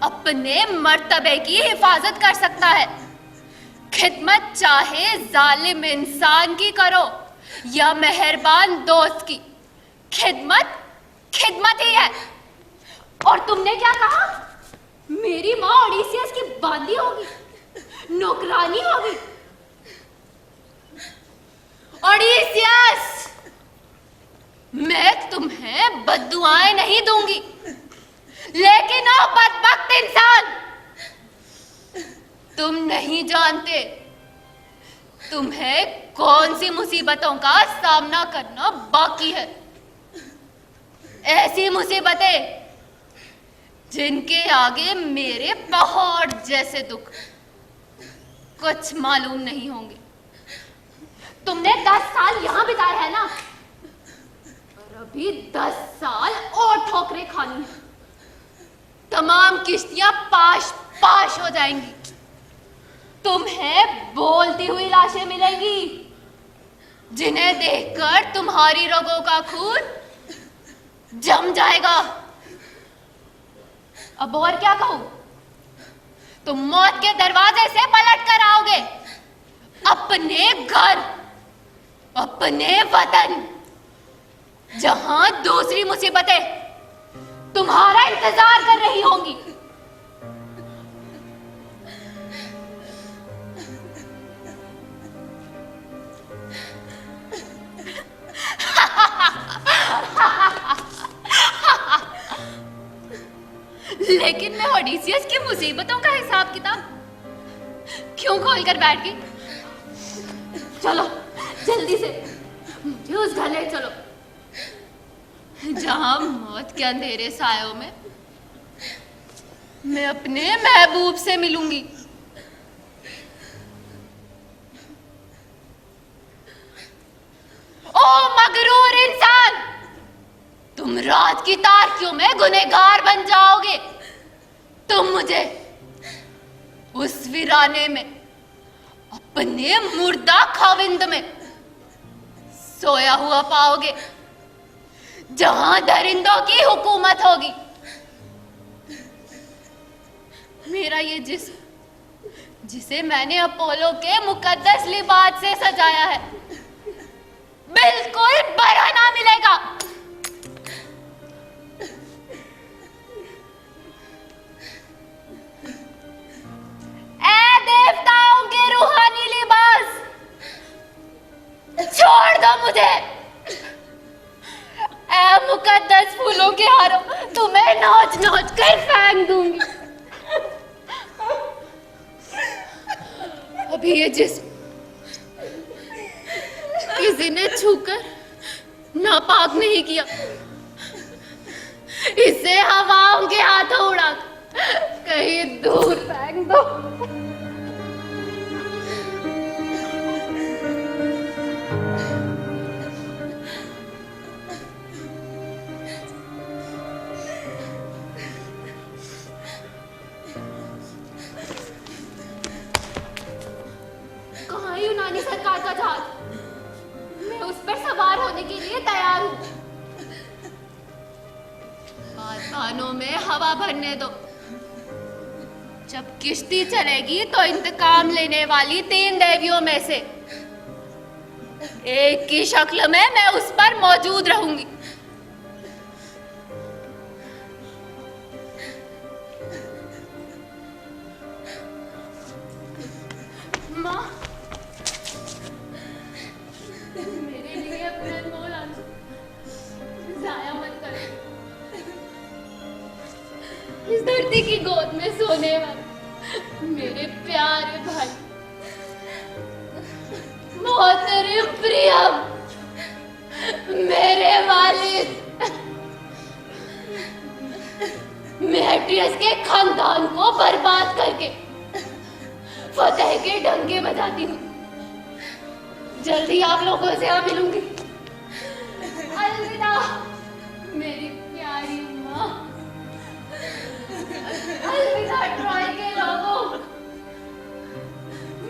अपने मर्तबे की हिफाजत कर सकता है? खिदमत चाहे जालिम इंसान की करो या मेहरबान दोस्त की, खिदमत खिदमत ही है। और तुमने क्या कहा? मेरी माँ ओडिसियस की बांदी होगी? नौकरानी होगी। ओडिसियस, मैं तुम्हें बद्दुआएं नहीं दूंगी, लेकिन ओ बदबख्त इंसान, तुम नहीं जानते तुम्हें कौन सी मुसीबतों का सामना करना बाकी है। ऐसी मुसीबतें जिनके आगे मेरे पहाड़ जैसे दुख कुछ मालूम नहीं होंगे। तुमने 10 साल यहां बिताए हैं ना, और अभी 10 साल और ठोकरें खानी है। तमाम किश्तियां पाश पाश हो जाएंगी। तुम्हें बोलती हुई लाशें मिलेंगी, जिन्हें देखकर तुम्हारी रगों का खून जम जाएगा। अब और क्या कहूं, तुम मौत के दरवाजे से पलट कर आओगे, अपने घर, अपने वतन, जहां दूसरी मुसीबतें तुम्हारा इंतजार कर रही होंगी। लेकिन मैं ओडिसियस की मुसीबतों का हिसाब किताब क्यों खोल कर बैठ गई? चलो जल्दी से मुझे उस घर ले चलो, जहां मौत के अंधेरे सायों में मैं अपने महबूब से मिलूंगी। ओ मगरूर इंसान, तुम रात की तारकियों में गुनहगार बन जाओगे। तुम मुझे उस वीराने में अपने मुर्दा खाविंद में सोया हुआ पाओगे, जहां दरिंदों की हुकूमत होगी। मेरा ये जिस्म, जिसे मैंने अपोलो के मुकद्दस लिबास से सजाया है, बिल्कुल बरा ना मिलेगा। ऐ देवताओं के रूहानी लिबास, छोड़ दो मुझे। ऐ मुकद्दस फूलों के हारों, तुम्हें नोच नोच कर फेंक दूंगी। अभी ये जिस्म किसी ने छूकर नापाक नहीं किया, इसे हवाओं के हाथों उड़ा कहीं दूर फेंक दो। कहाँ यूनानी सरकार का जहाज? मैं उस पर सवार होने के लिए तैयार हूं। आसमानों में हवा भरने दो। जब किश्ती चलेगी तो इंतकाम लेने वाली 3 देवियों में से एक की शक्ल में मैं उस पर मौजूद रहूंगी। माँ, मेरे लिए अपना अनमोल आंसू जाया मत करो। इस धरती की गोद में सोने वाले मेरे प्यारे भाई, मोहतरम प्रियम, मेरे वालिद, मैं एट्रियस के खानदान को बर्बाद करके फतेह के डंके बजाती हूँ। जल्दी आप लोगों से आ मिलूंगी। अलविदा मेरी प्यारी माँ, अलविदा ट्रॉय के लोगों,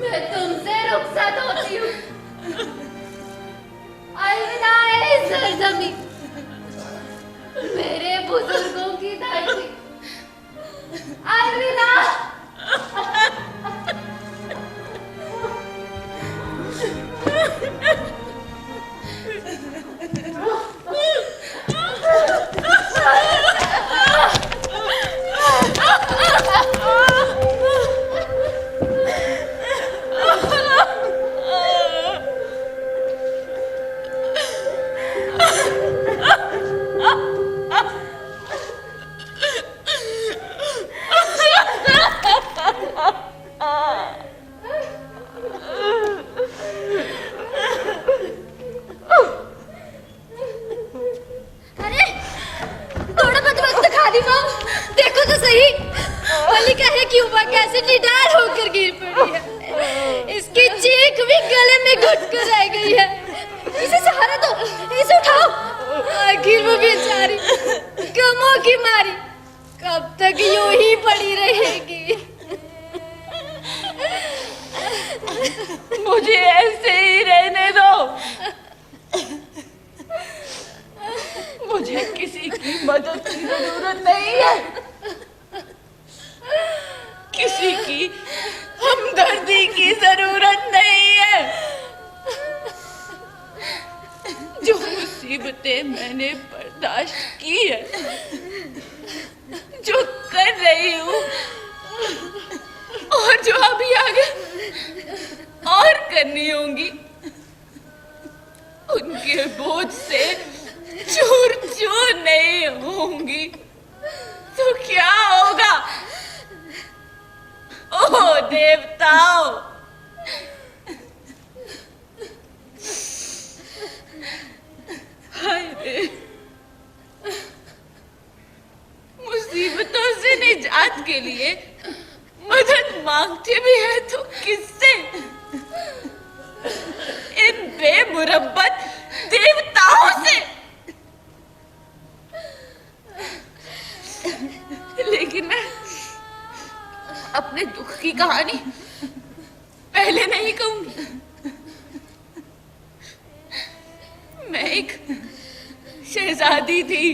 मैं तुमसे रुखसत होती हूँ। अलविदा ए सरजमी, मेरे बुजुर्गों की धरती। अलविदा। भी गले में घुट कर रह गई है। इसे सहारा दो, इसे उठाओ। आखिर वो बेचारी गमों की मारी कब तक यूं ही पड़ी रहेगी। मुझे ऐसे ही रहने दो। मुझे किसी की मदद की जरूरत नहीं है, किसी की हमदर्दी की जरूरत नहीं है। जो मुसीबतें मैंने बर्दाश्त की है, जो कर रही हूँ और जो अभी आगे और करनी होंगी, उनके बोझ से चूर चूर नहीं होंगी तो क्या होगा? ओ देवताओं, हाय रे, मुसीबतों से निजात के लिए मदद मांगते भी है तो किससे? इन बेमुरब्बत देवताओं से। लेकिन मैं अपने दुख की कहानी पहले नहीं कहूंगी। मैं एक शहजादी थी,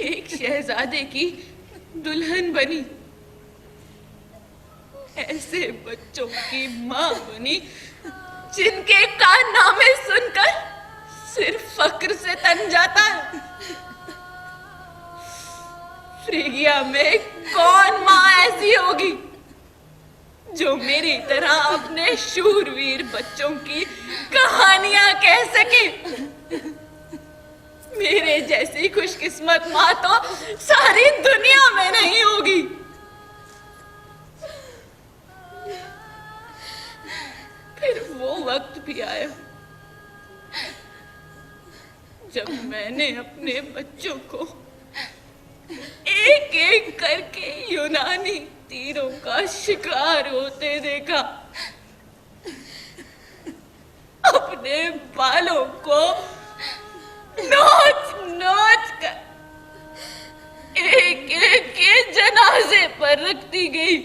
एक शहजादे की दुल्हन बनी, ऐसे बच्चों की माँ बनी जिनके कारनामे सुनकर सिर्फ फक्र से तन जाता है। फ्रीगिया में कौन माँ ऐसी होगी जो मेरी तरह अपने शूरवीर बच्चों की कहानियां कह सके? मेरे जैसी खुशकिस्मत माँ तो सारी दुनिया में नहीं होगी। फिर वो वक्त भी आया जब मैंने अपने बच्चों को एक एक करके यूनानी तीरों का शिकार होते देखा। अपने बालों को नोच नोच कर एक एक के जनाजे पर रखती गई।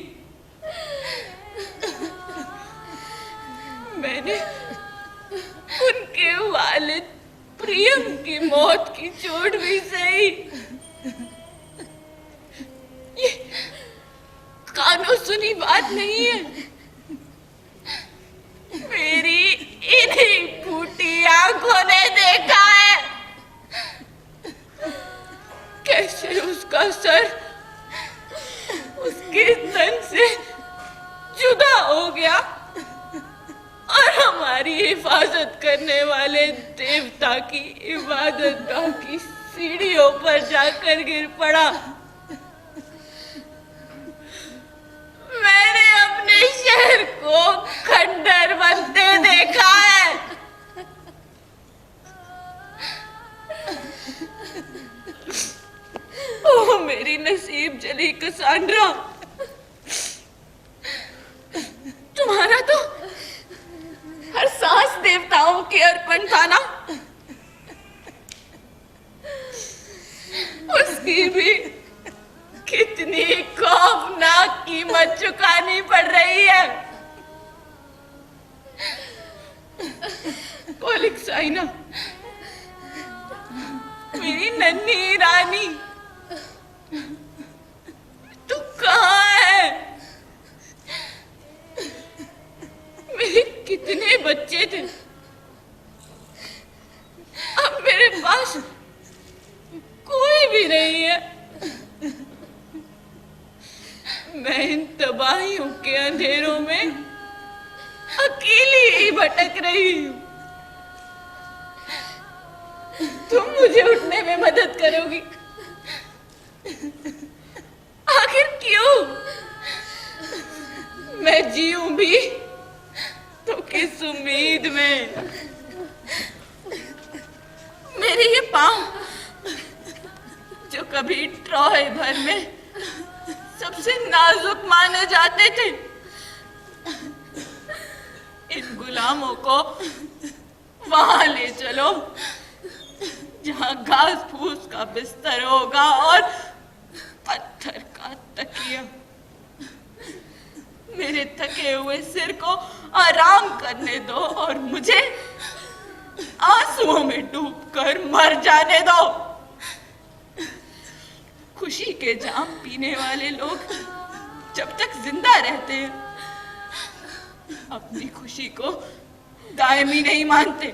मैंने उनके वालिद प्रियम की मौत की चोट भी सही। ये कानों सुनी बात नहीं है। मेरी इन्हीं फूटी आंखों ने देखा है कैसे उसका सर उसके तन से जुदा हो गया और हमारी हिफाजत करने वाले देवता की इबादतगाह की सीढ़ियों पर जाकर गिर पड़ा। मैंने अपने शहर को खंडर बनते देखा है। ओह मेरी नसीब जली कसांड्रा, तुम्हारा तो हर सांस देवताओं के अर्पण था ना। उसकी भी कितनी खौफनाक कीमत चुकानी पड़ रही है। कोलिक्साइना, मेरी नन्ही रानी, तू कहाँ है? मेरे कितने बच्चे थे, अब मेरे पास कोई भी नहीं है। मैं इन तबाहियों के अंधेरों में अकेली ही भटक रही हूँ। तुम मुझे उठने में मदद करोगी? आखिर क्यों? मैं जीऊं भी तो किस उम्मीद में? मेरे ये पांव जो कभी ट्रॉय भर में सबसे नाजुक माने जाते थे, गुलामों को वहां ले चलो जहां घास फूस का बिस्तर होगा और पत्थर का तकिया। मेरे थके हुए सिर को आराम करने दो और मुझे आंसुओं में डूबकर मर जाने दो। खुशी के जाम पीने वाले लोग जब तक जिंदा रहते हैं अपनी खुशी को दायमी नहीं मानते।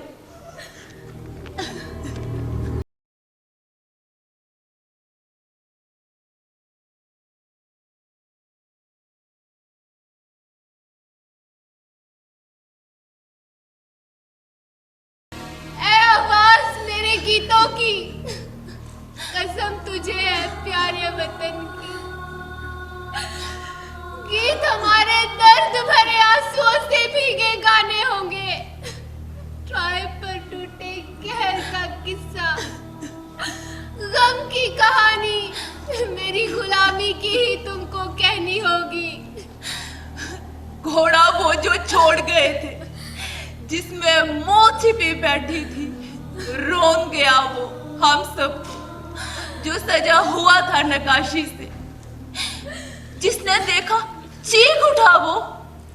ऐ आवाज मेरे गीतों की, कसम तुझे है प्यारे वतन की। गीत हमारे दर्द भरे आंसुओं से भीगे गाने होंगे। ट्रॉय पर टूटे कहर का किस्सा, गम की कहानी मेरी गुलामी की ही तुमको कहनी होगी। घोड़ा वो जो छोड़ गए थे जिसमें मौत छिपी बैठी थी, रोन गया वो हम सब जो सजा हुआ था नकाशी से। जिसने देखा चीख उठा वो,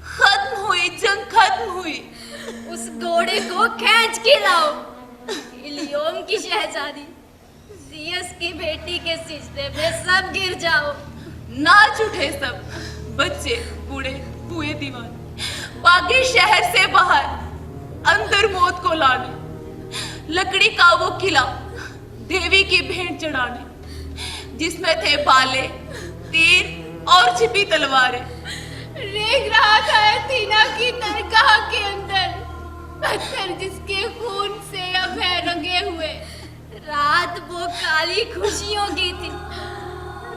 खत्म हुई जंग खत्म हुई। उस घोड़े को खींच के लाओ। इलियोम की शहजादी जियस की बेटी के सिजदे में सब गिर जाओ। नाच उठे सब, बच्चे बूढ़े हुए दीवान, बाकी शहर से बाहर अंदर मौत को लाने। लकड़ी का वो किला देवी की भेंट चढ़ाने, जिसमें थे बाले, तीर और छिपी तलवारें। रेंग रहा था अथीना की दरगाह के अंदर, पत्थर जिसके खून से अब है रंगे हुए। रात वो काली खुशियों की थी,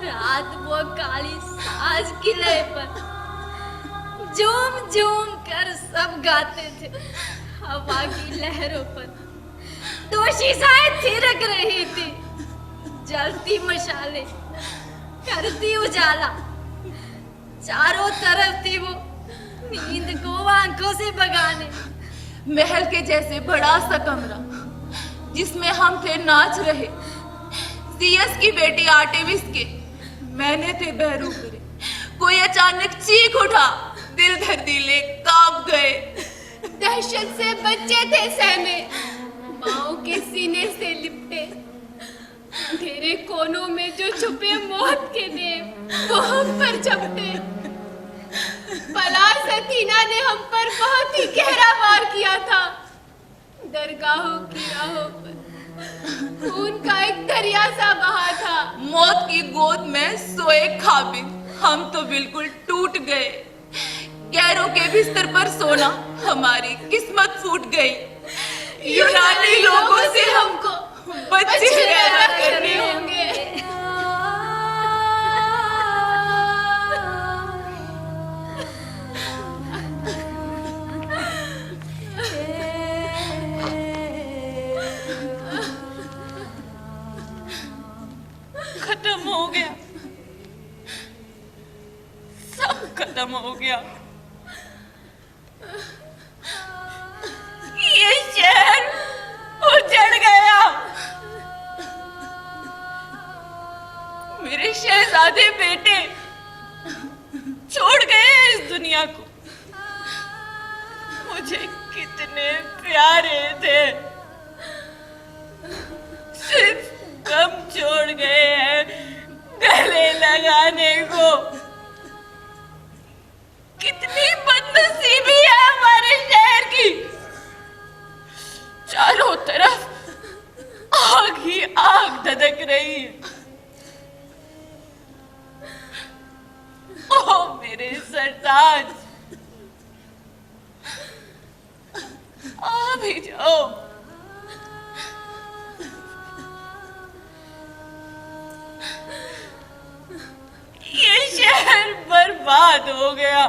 रात वो काली साज की लय पर झूम झूम कर सब गाते थे। हवा की लहरों पर दोशीशाएं थिरक रही थी। जलती मशाले करती उजाला, चारों तरफ थी वो नींद को आंखों से भगाने। महल के जैसे बड़ा सा कमरा जिसमें हम थे नाच रहे। जियस की बेटी आर्टेमिस के मैंने थे बहरू करे। कोई अचानक चीख उठा, दिल धड़कीले कांप गए। दहशत से बच्चे थे सहमे, माओ के सीने से लिपटे। अंधेरे कोनों में जो छुपे मौत के देव वो हम पर झपटे। पलाश अथीना ने हम पर बहुत ही गहरा वार किया था। दरगाहों की राहों पर खून का एक दरिया सा बहा था। मौत की गोद में सोए खाबिद हम तो बिल्कुल टूट गए। गैरों के बिस्तर पर सोना हमारी किस्मत फूट गई। यूनानी लोगों से हमको बच्चे पैदा करने होंगे। खत्म हो गया, सब खत्म हो गया। ये शहर उजड़ गया। मेरे शहजादे बेटे छोड़ गए इस दुनिया को। मुझे कितने प्यारे थे, सिर्फ गम छोड़ गए हैं गले लगाने को। कितनी बदनसीबी है हमारे शहर की। चारों तरफ आग ही आग धधक रही है। ओ मेरे सरताज, आ भी जाओ। ये शहर बर्बाद हो गया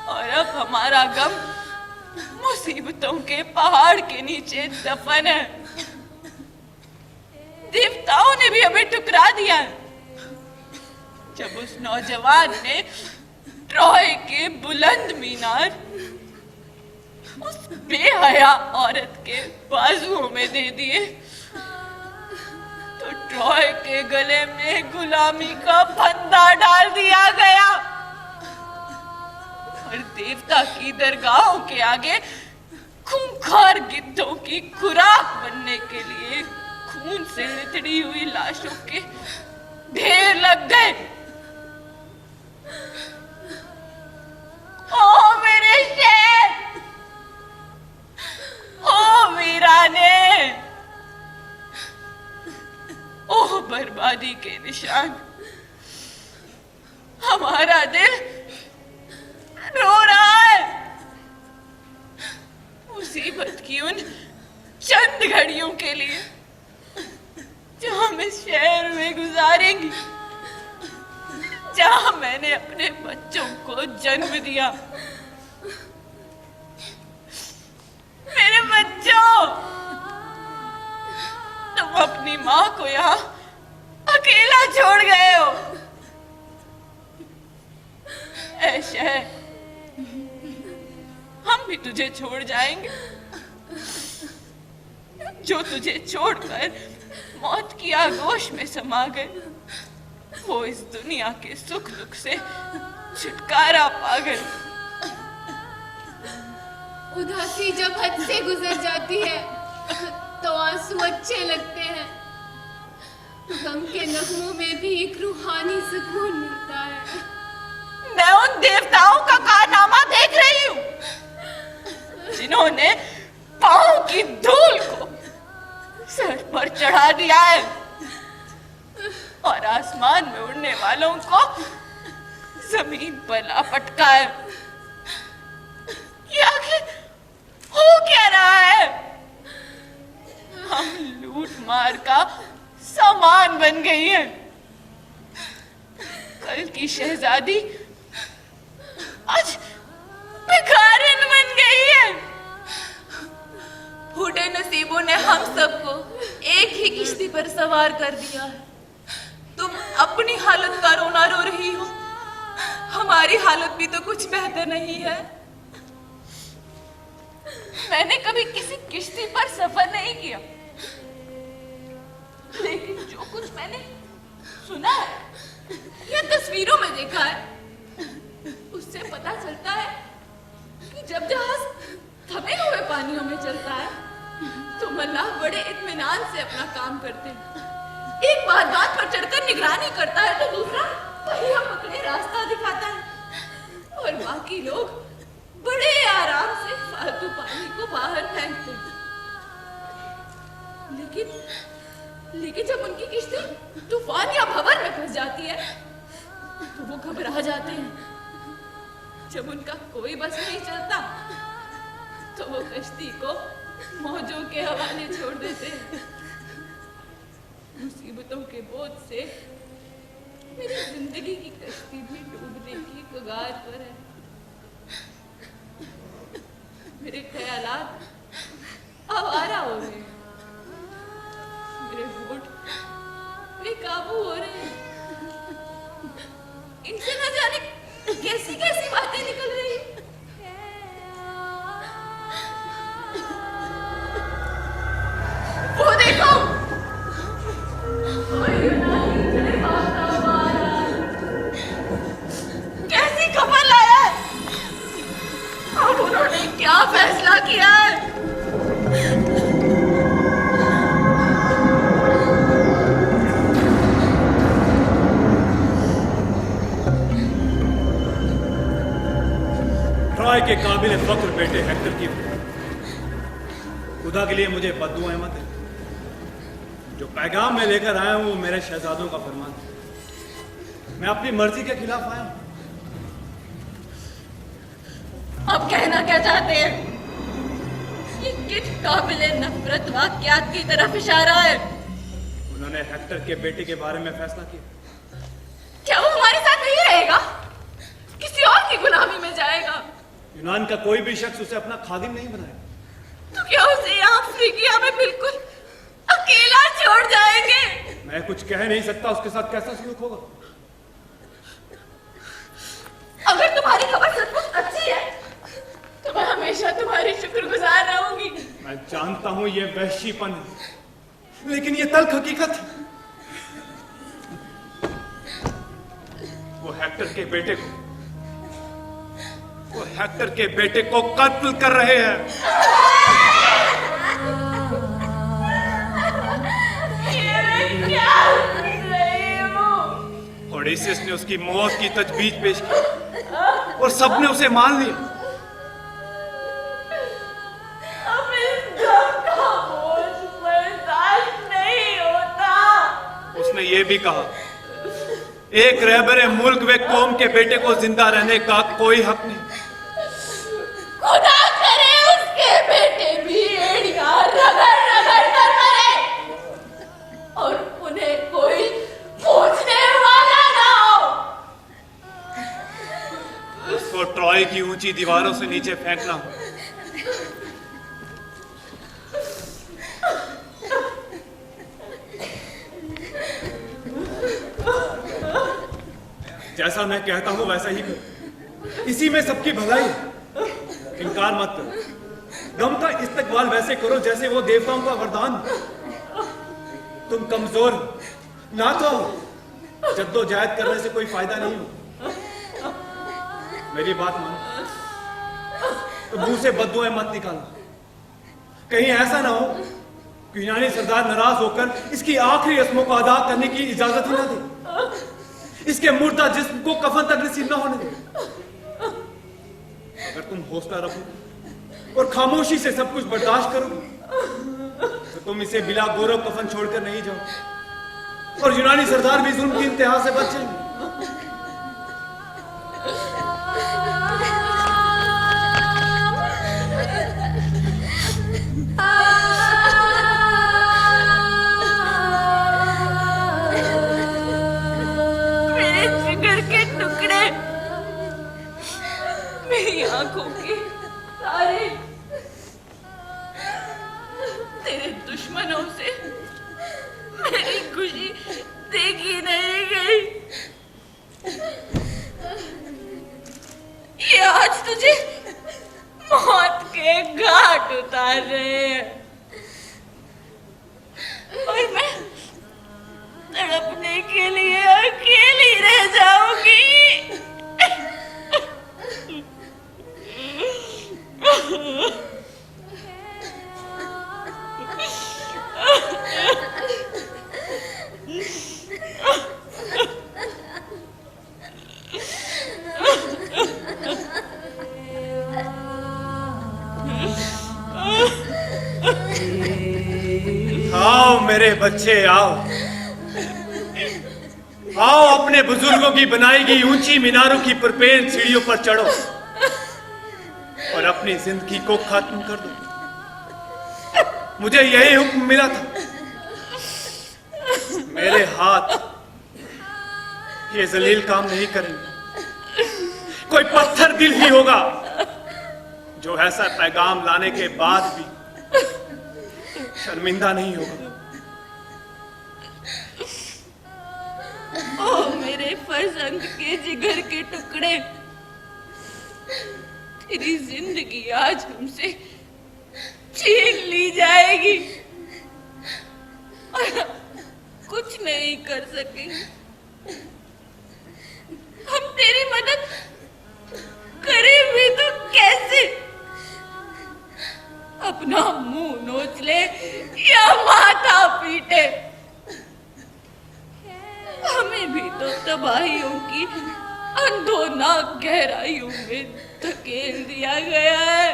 और अब हमारा गम मुसीबतों के पहाड़ के नीचे दफन है। देवताओं ने भी हमें ठुकरा दिया है। जब उस नौजवान ने ट्रॉय के बुलंद मीनार बेहया औरत के बाजुओं में दे दिए तो ट्रॉय के गले में गुलामी का फंदा डाल दिया गया और देवता की दरगाहों के आगे खूंखार गिद्धों की खुराक बनने के लिए खून से लिथड़ी हुई लाशों के ढेर लग गए। ओ मेरे शेर, ओ वीराने, ओ बर्बादी के निशान, हमारा दिल रो रहा है। मुसीबत की उन चंद घड़ियों के लिए जो हम इस शहर में गुजारेंगी, जहां मैंने अपने बच्चों को जन्म दिया। मेरे बच्चों, तुम अपनी माँ को यहाँ अकेला छोड़ गए हो। ऐ शहर, हम भी तुझे छोड़ जाएंगे, जो तुझे छोड़कर मौत की आगोश में समा गए, वो इस दुनिया के सुख दुख से छुटकारा पा गए। उदासी जब हद से गुजर जाती है तो आंसू अच्छे लगते हैं। गम के नगमों में भी एक रूहानी सुकून मिलता है। मैं उन देवताओं का कारनामा देख रही हूँ जिन्होंने पांव की धूल को सर पर चढ़ा दिया है और आसमान में उड़ने वालों को जमीन पर लापटका है। ये आखिर हो क्या रहा है? हम लूट मार का सामान बन गई है। कल की शहजादी आज भिखारिन बन गई है। फूटे नसीबों ने हम सबको एक ही किश्ती पर सवार कर दिया है। तुम अपनी हालत का रोना रो रही हो, हमारी हालत भी तो कुछ बेहतर नहीं है। मैंने कभी किसी किश्ती पर सफर नहीं किया, लेकिन जो कुछ मैंने सुना है या तस्वीरों में देखा है, उससे पता चलता है कि जब जहाज थमे हुए पानियों में चलता है तो अल्लाह बड़े इत्मीनान से अपना काम करते हैं। एक बात पर चढ़कर निगरानी करता है तो दूसरा पहिया पकड़े रास्ता दिखाता है और बाकी लोग बड़े आराम से फालतू पानी को बाहर फेंकते हैं। लेकिन जब उनकी किश्ती तूफान या भंवर में फंस जाती है तो वो घबरा जाते हैं। जब उनका कोई बस नहीं चलता तो वो कश्ती को मौजों के हवाले छोड़ देते हैं। मुसीबतों के बोझ से मेरी जिंदगी की कश्ती भी डूबने की कगार पर है। मेरे ख्यालात आवारा हो रहे हैं, मेरे होठ बेकाबू हो रहे हैं। इनसे न जाने कैसी कैसी बातें निकल रही हैं। वो देखो, कैसी खबर लाया है। अब उन्होंने क्या फैसला किया है? ट्रॉय के काबिल फख्र बेटे हेक्टर की खुदा के लिए मुझे बद्दुआएं मत दे। जो पैगाम मैं लेकर आया हूं वो मेरे शहजादों का फरमान है। मैं अपनी मर्जी के खिलाफ आया हूं। आप कहना क्या चाहते हैं? ये किस काबिल नफरत वाकयात की तरफ इशारा है? उन्होंने हेक्टर के बेटे के बारे में फैसला किया। क्या वो हमारे साथ नहीं रहेगा? किसी और की गुलामी में जाएगा? यूनान का कोई भी शख्स उसे अपना खादिम नहीं बनाएगा। तो क्या उसे यहाँ अफ्रीकिया में बिल्कुल अकेला छोड़ जाएंगे? मैं कुछ कह नहीं सकता उसके साथ कैसा सलूक होगा। अगर तुम्हारी खबर सचमुच अच्छी है तो मैं हमेशा तुम्हारी शुक्रगुजार मैं जानता हूं ये वहशीपन है, लेकिन ये तल्ख हकीकत है। वो हेक्टर के बेटे को कत्ल कर रहे हैं। ओडेसियस ने उसकी मौत की तजवीज पेश की और सबने उसे मान लिया। अब इस गम का बोझ बर्दाश्त नहीं होता। उसने ये भी कहा, एक रहबरे मुल्क व कौम के बेटे को जिंदा रहने का कोई हक नहीं। खुदा करे उसके बेटे भी एड़ियां रगड़ रगड़ कर मरे और उन्हें कोई पूछने वाला ना हो। उसको ट्रॉय की ऊंची दीवारों से नीचे फेंकना हो। जैसा मैं कहता हूं वैसा ही करो, इसी में सबकी भलाई है। इनकार मत करो, गम का इस्तकबाल वैसे करो जैसे वो देवताओं का वरदान। तुम कमजोर हो, ना तो जद्दोजहद करने से कोई फायदा नहीं हो। मेरी बात मानो, तो मुंह से बद्दुआएं मत निकालना। कहीं ऐसा ना हो कि यूनानी सरदार नाराज होकर इसकी आखिरी रस्मों को अदा करने की इजाजत ही ना दे, इसके मुर्दा जिस्म को कफन तक नसीब ना होने दे। अगर तुम हौसला रखो और खामोशी से सब कुछ बर्दाश्त करो, तो तुम इसे बिला गौरव कफन छोड़कर नहीं जाओ और यूनानी सरदार भी जुल्म की इंतहा से बच जाएंगे। मेरे जिगर के टुकड़े, मेरी आंखों के तारे, तेरे दुश्मनों से मेरी खुशी देखी नहीं गई। ये आज तुझे मौत के घाट उतार रहे हैं और मैं तड़पने के लिए अकेली रह जाऊंगी। आओ मेरे बच्चे, आओ आओ, अपने बुजुर्गों की बनाई गई ऊंची मीनारों की पुरपेन सीढ़ियों पर चढ़ो और अपनी जिंदगी को खत्म कर दो। मुझे यही हुक्म मिला था। मेरे हाथ ये जलील काम नहीं करेंगे। कोई पत्थर दिल ही होगा जो ऐसा पैगाम लाने के बाद भी शर्मिंदा नहीं होगा। ओ मेरे फर्जंद के जिगर के टुकड़े, तेरी जिंदगी आज हमसे छीन ली जाएगी और हम कुछ नहीं कर सकेंगे। हम तेरी मदद करें भी तो कैसे? अपना मुंह नोच ले या माथा पीटे, हमें भी तो तबाहियों की अंधोनाक गहराइयों में धकेल दिया गया है।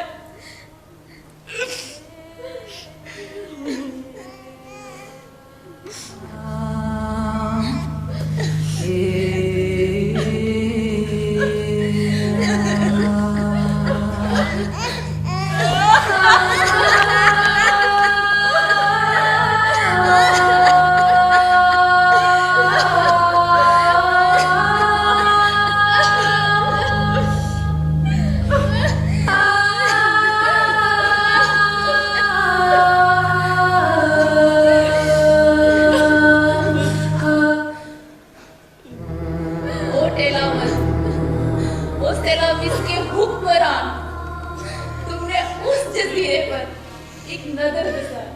एक नगर बसाया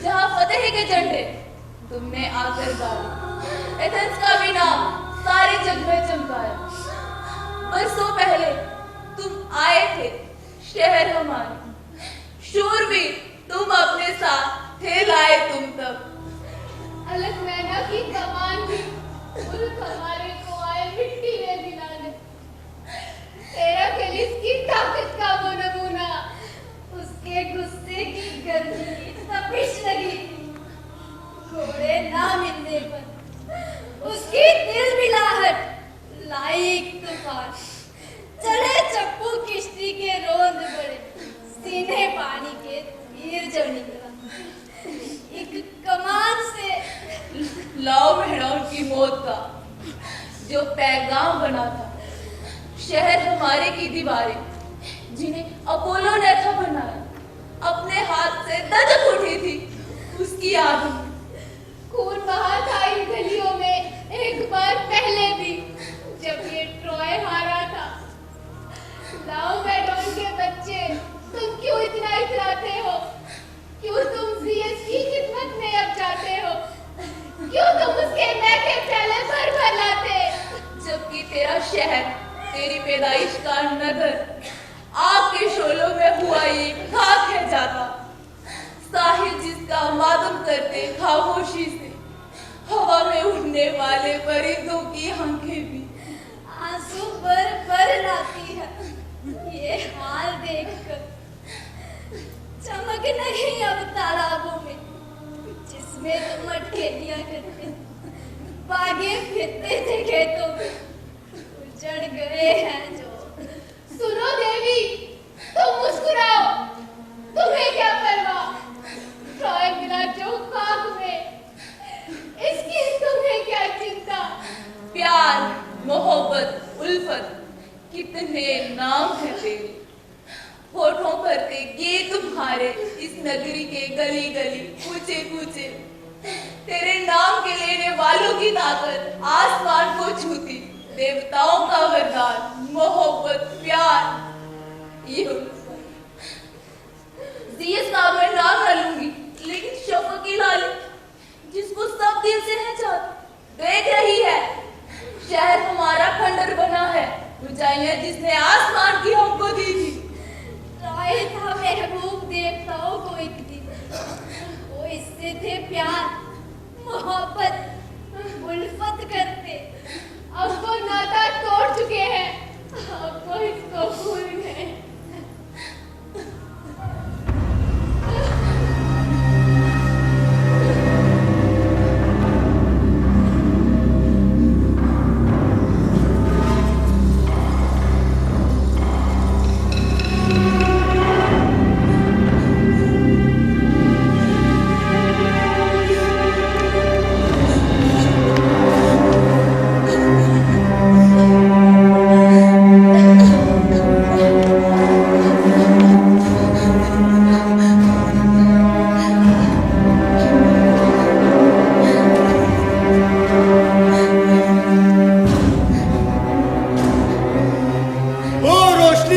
जहाँ फतेह के झंडे तुमने आकर गाए, एथेंस का भी नाम सारे जग में चमकाया। बरसों पहले तुम आए थे शहर हमारे, शूरवीर तुम अपने साथ थे लाए तुम तब। अलकनैना की कमान भी मुल्क हमारे को आए मिट्टी में मिलाने। तेरा कलिस की ताकत का वो नमूना, उसके गुस्से की गर्मी तपिश लगी थी। घोड़े ना मिलने पर उसकी दिल मिलाहट लाई एक तूफान। चले चप्पू किश्ती के रोंद बड़े, सीने पानी के तीर जो निकला। एक कमान से लाओ भेड़ों की मौत का जो पैगाम बना था। शहर हमारे की दीवारें जिन्हें अपोलो ने था बनाया, अपने हाथ से दजक उठी थी उसकी आग में। खून बहा था इन गलियों में एक बार पहले भी, जब ये ट्रॉय हारा था। लाओ मैडम के बच्चे, तुम क्यों इतना इतराते हो? क्यों तुम जीएस की खिदमत में अब जाते हो? क्यों तुम उसके मैके प्याले भर लाते? जबकि तेरा शहर, तेरी पैदाइश का नगर आग के शोलों में हुआ ये खाक है जाता। साहिल जिसका मातम करते खामोशी से, हवा में उड़ने वाले परिंदों की आंखें भी आंसू भर लाती है ये हाल देखकर। चमक नहीं अब तालाबों में जिसमें तुम अटके दिया करते। बागे फिरते थे खेतों में, उजड़ गए हैं जो। सुनो देवी, तुम मुस्कुराओ, तुम्हें क्या परवाह? ट्रॉय मिला जो खाक में, इसकी तुम्हें क्या चिंता? प्यार, मोहब्बत, उल्फत, कितने नाम है तेरे। होठों पर थे ये तुम्हारे इस नगरी के गली गली कूचे कूचे। तेरे नाम के लेने वालों की ताकत आसमान को छूती। देवताओं का वरदान, मोहब्बत, प्यार, ये जीएस का मैं नाम न लूंगी, लेकिन शफक की लाली जिसको सब दिल से है चाहती, देख रही है शहर हमारा खंडर बना है। ऊंचाइयां जिसने आसमान की हमको दी थी। ट्रॉय था महबूब देवताओं को एक दिन, वो इससे थे प्यार, मोहब्बत, उल्फत करते। अब वो नाता तोड़ चुके हैं, अब वो इसको भूल गए।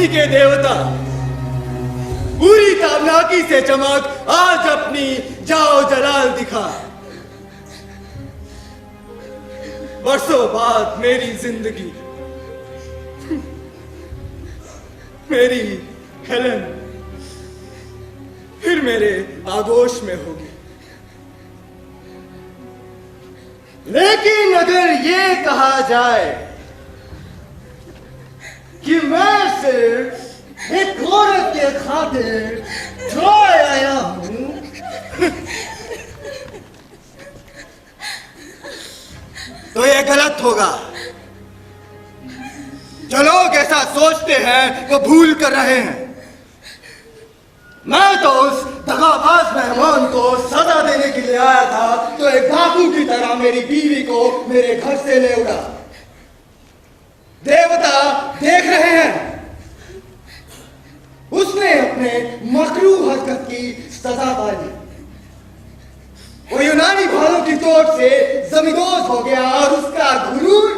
के देवता, पूरी ताबनाकी से चमक आज अपनी जाओ जलाल दिखा। बरसों बाद मेरी जिंदगी, मेरी हेलन फिर मेरे आगोश में होगी। लेकिन अगर ये कहा जाए कि मैं सिर्फ एक औरत के खातिर ट्रॉय आया हूं, तो ये गलत होगा। जो लोग ऐसा सोचते हैं वो भूल कर रहे हैं। मैं तो उस दगाबाज मेहमान को सजा देने के लिए आया था, तो एक डाकू की तरह मेरी बीवी को मेरे घर से ले उड़ा। देवता देख रहे हैं, उसने अपने मकरू हरकत की सजा पाई। वो यूनानी भालों की चोट से जमींदोज हो गया और उसका गुरूर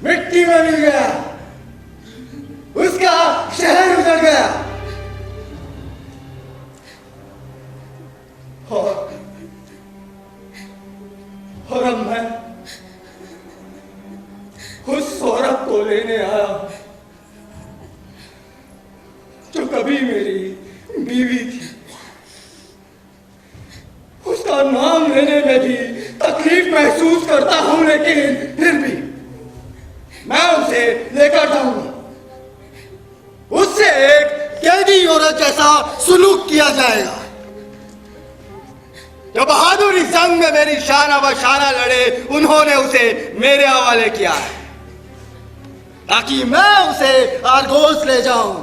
मिट्टी में मिल गया। उसका शहर उजड़ गया। को लेने आया जो कभी मेरी बीवी थी। उसका नाम लेने में भी तकलीफ महसूस करता हूं, लेकिन फिर भी मैं उसे लेकर जाऊंगा। उससे एक कैदी औरत जैसा सुलूक किया जाएगा। जो बहादुरी जंग में मेरी शाना बशाना लड़े, उन्होंने उसे मेरे हवाले किया है ताकि मैं उसे आरगोस ले जाऊं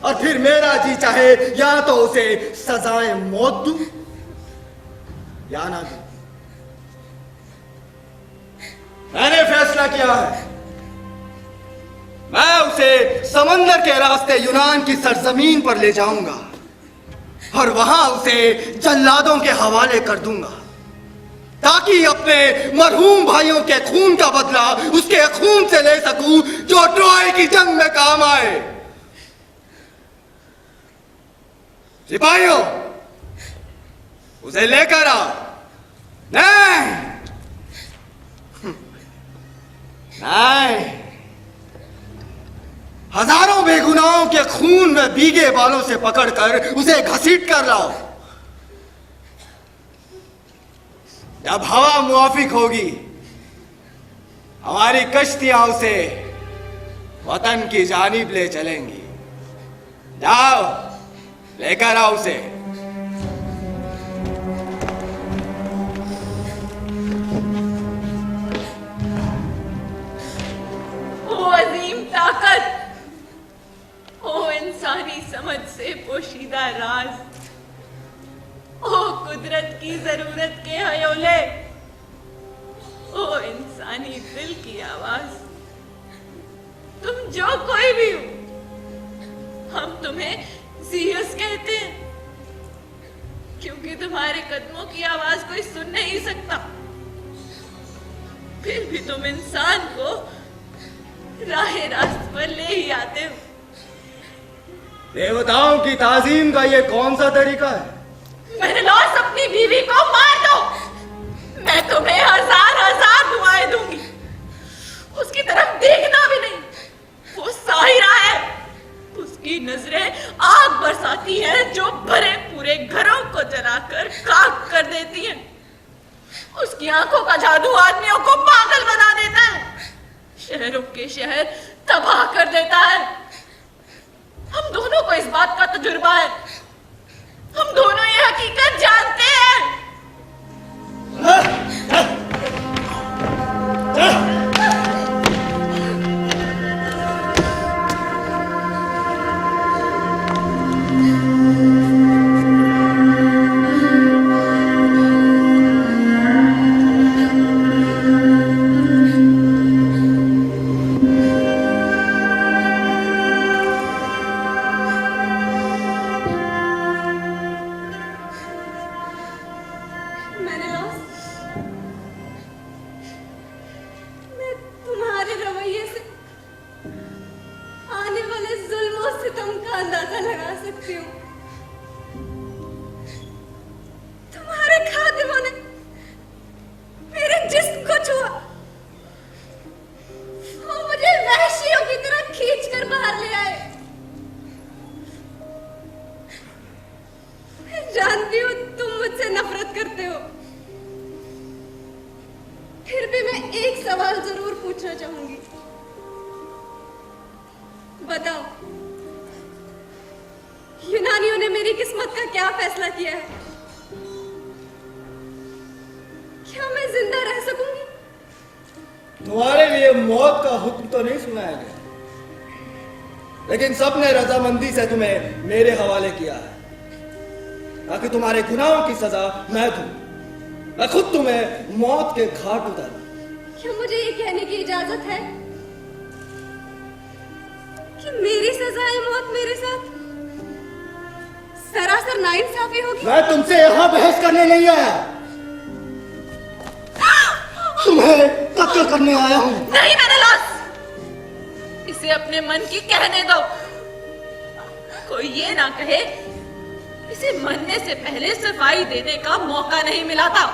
और फिर मेरा जी चाहे या तो उसे सजाए मौत दूं या ना दूं। मैंने फैसला किया है, मैं उसे समंदर के रास्ते यूनान की सरजमीन पर ले जाऊंगा और वहां उसे जल्लादों के हवाले कर दूंगा ताकि अपने मरहूम भाइयों के खून का बदला उसके खून से ले सकूं जो ट्रॉय की जंग में काम आए। सिपाहियों, उसे लेकर आओ। नहीं, नहीं, हजारों बेगुनाहों के खून में भीगे बालों से पकड़कर उसे घसीट कर लाओ। जब हवा मुआफिक होगी, हमारी कश्तियां उसे वतन की जानिब ले चलेंगी। जाओ, लेकर आओ उसे। ओ अजीम ताकत, ओ इंसानी समझ से पोशीदा राज, ओ कुदरत की जरूरत के हयोले, ओ इंसानी दिल की आवाज, तुम जो कोई भी हो, हम तुम्हें ज़ीयस कहते हैं क्योंकि तुम्हारे कदमों की आवाज कोई सुन नहीं सकता। फिर भी तुम इंसान को राहे रास्त पर ले ही आते हो। देवताओं की ताजीम का ये कौन सा तरीका है? मेनलोस, अपनी बीवी को मार दो। मैं तुम्हें हजार हजार दुआएं दूंगी। उसकी तरफ देखना भी नहीं। वो साहिरा है। उसकी नजरें आग बरसाती हैं जो भरे पूरे घरों को जलाकर खाक कर देती हैं। उसकी आंखों का जादू आदमियों को पागल बना देता है, शहरों के शहर तबाह कर देता है। हम दोनों को इस बात का तजुर्बा है। हम दोनों ये हकीकत जानते हैं। रजामंदी से तुम्हें मेरे हवाले किया है ताकि तुम्हारे गुनाहों की सजा मैं दूं। मैं खुद तुम्हें मौत के घाट उतारूं। क्या मुझे ये कहने की इजाजत है कि मेरी सजाए मौत मेरे साथ सरासर नाइंसाफी होगी? मैं तुमसे यहां बहस करने नहीं आया, तुम्हें कत्ल करने आया हूं। नहीं मेनलोस, इसे अपने मन की कहने दो। कोई ये ना कहे इसे मरने से पहले सफाई देने का मौका नहीं मिला था,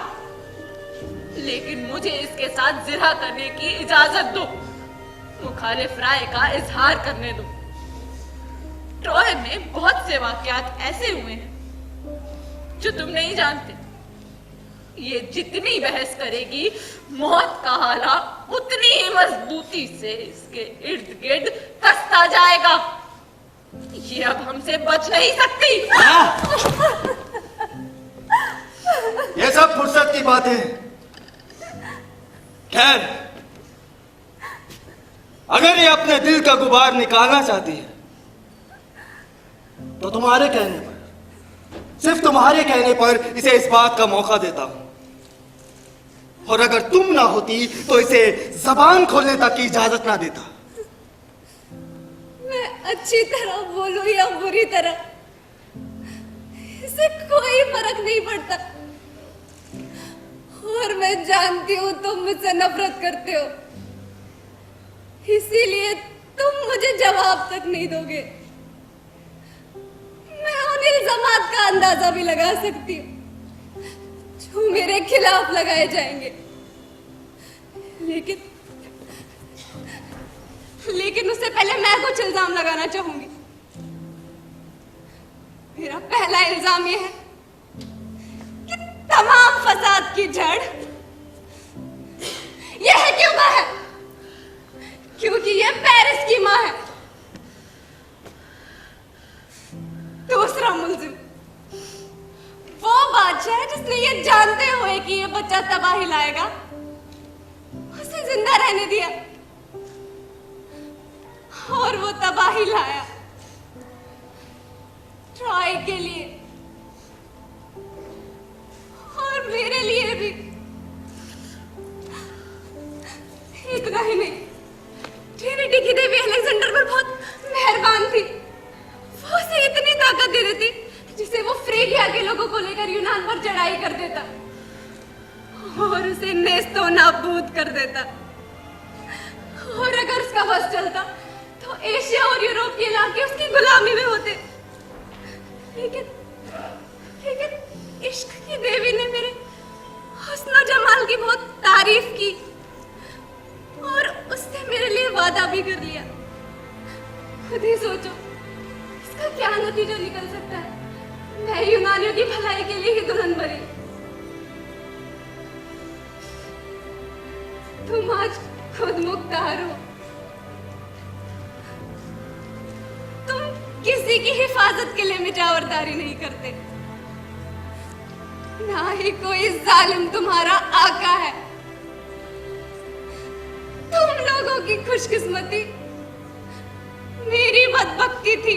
लेकिन मुझे इसके साथ जिरह करने की इजाजत दो। मुखालिफ राय का इजहार करने दो। ट्रॉय में बहुत से वाकयात ऐसे हुए हैं जो तुम नहीं जानते। ये जितनी बहस करेगी मौत का हाला उतनी ही मजबूती से इसके इर्द गिर्द कसता जाएगा। ये अब हमसे बच नहीं सकती। ये सब फुर्सत की बातें हैं। खैर, अगर ये अपने दिल का गुबार निकालना चाहती है तो तुम्हारे कहने पर, सिर्फ तुम्हारे कहने पर इसे इस बात का मौका देता हूं। और अगर तुम ना होती तो इसे जबान खोलने तक की इजाजत ना देता। मैं अच्छी तरह बोलूं या बुरी तरह, इससे कोई फर्क नहीं पड़ता। और मैं जानती हूं तुम मुझसे नफरत करते हो, इसीलिए तुम मुझे जवाब तक नहीं दोगे। मैं उन इल्जामात का अंदाजा भी लगा सकती हूँ जो मेरे खिलाफ लगाए जाएंगे, लेकिन उससे पहले मैं कुछ इल्जाम लगाना चाहूंगी। मेरा पहला इल्जाम यह है कि तमाम फसाद की जड़ यह क्यूबा है, क्योंकि यह पेरिस की मां है। दूसरा मुल्जिम वो बादशाह जिसने ये जानते हुए कि ये बच्चा तबाही लाएगा उसे जिंदा रहने दिया, और वो तबाही लाया ट्रॉय के लिए और मेरे लिए भी। इतना ही नहीं, ट्रिनिटी की देवी अलेक्जेंडर पर बहुत मेहरबान थी। वो उसे इतनी ताकत दे देती जिसे वो फ्रेगिया के लोगों को लेकर यूनान पर चढ़ाई कर देता और उसे नेस्तो नाबूद कर देता। और अगर उसका बस चलता तो एशिया और यूरोप के इलाके उसकी गुलामी में होते। लेकिन इश्क की देवी ने मेरे हुस्न जमाल की बहुत तारीफ की और उसने मेरे लिए वादा भी कर लिया। खुद ही सोचो इसका क्या नतीजा निकल सकता है। मैं यूनानियों की भलाई के लिए ही दुल्हन बनी। तुम आज खुद मुख्तार हो। तुम किसी की हिफाजत के लिए मिजावरदारी नहीं करते, ना ही कोई जालिम तुम्हारा आका है। तुम लोगों की खुशकिस्मती मेरी बदबख्ती थी।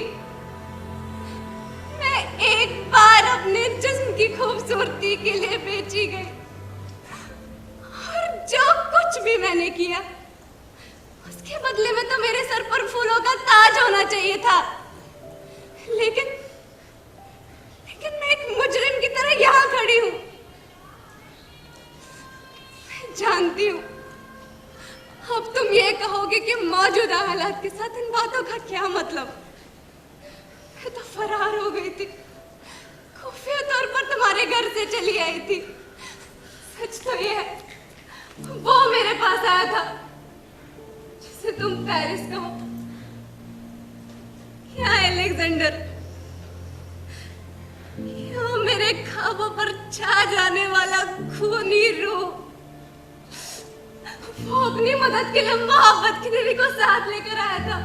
मैं एक बार अपने जिस्म की खूबसूरती के लिए बेची गई और जो कुछ भी मैंने किया उसके बदले में तो मेरे सर पर फूलों का ताज होना चाहिए था। लेकिन मैं एक मुजरिम की तरह यहां खड़ी हूं। मैं जानती हूं अब तुम ये कहोगे कि मौजूदा हालात के साथ इन बातों का क्या मतलब। मैं तो फरार हो गई थी, खुफिया तौर पर तुम्हारे घर से चली आई थी। सच तो ये है वो मेरे पास आया था जिसे तुम पेरिस कहो या अलेक्जेंडर, या मेरे ख्वाबों पर छा जाने वाला खूनी रूह। वो अपनी मदद के लिए मोहब्बत की देवी को साथ लेकर आया था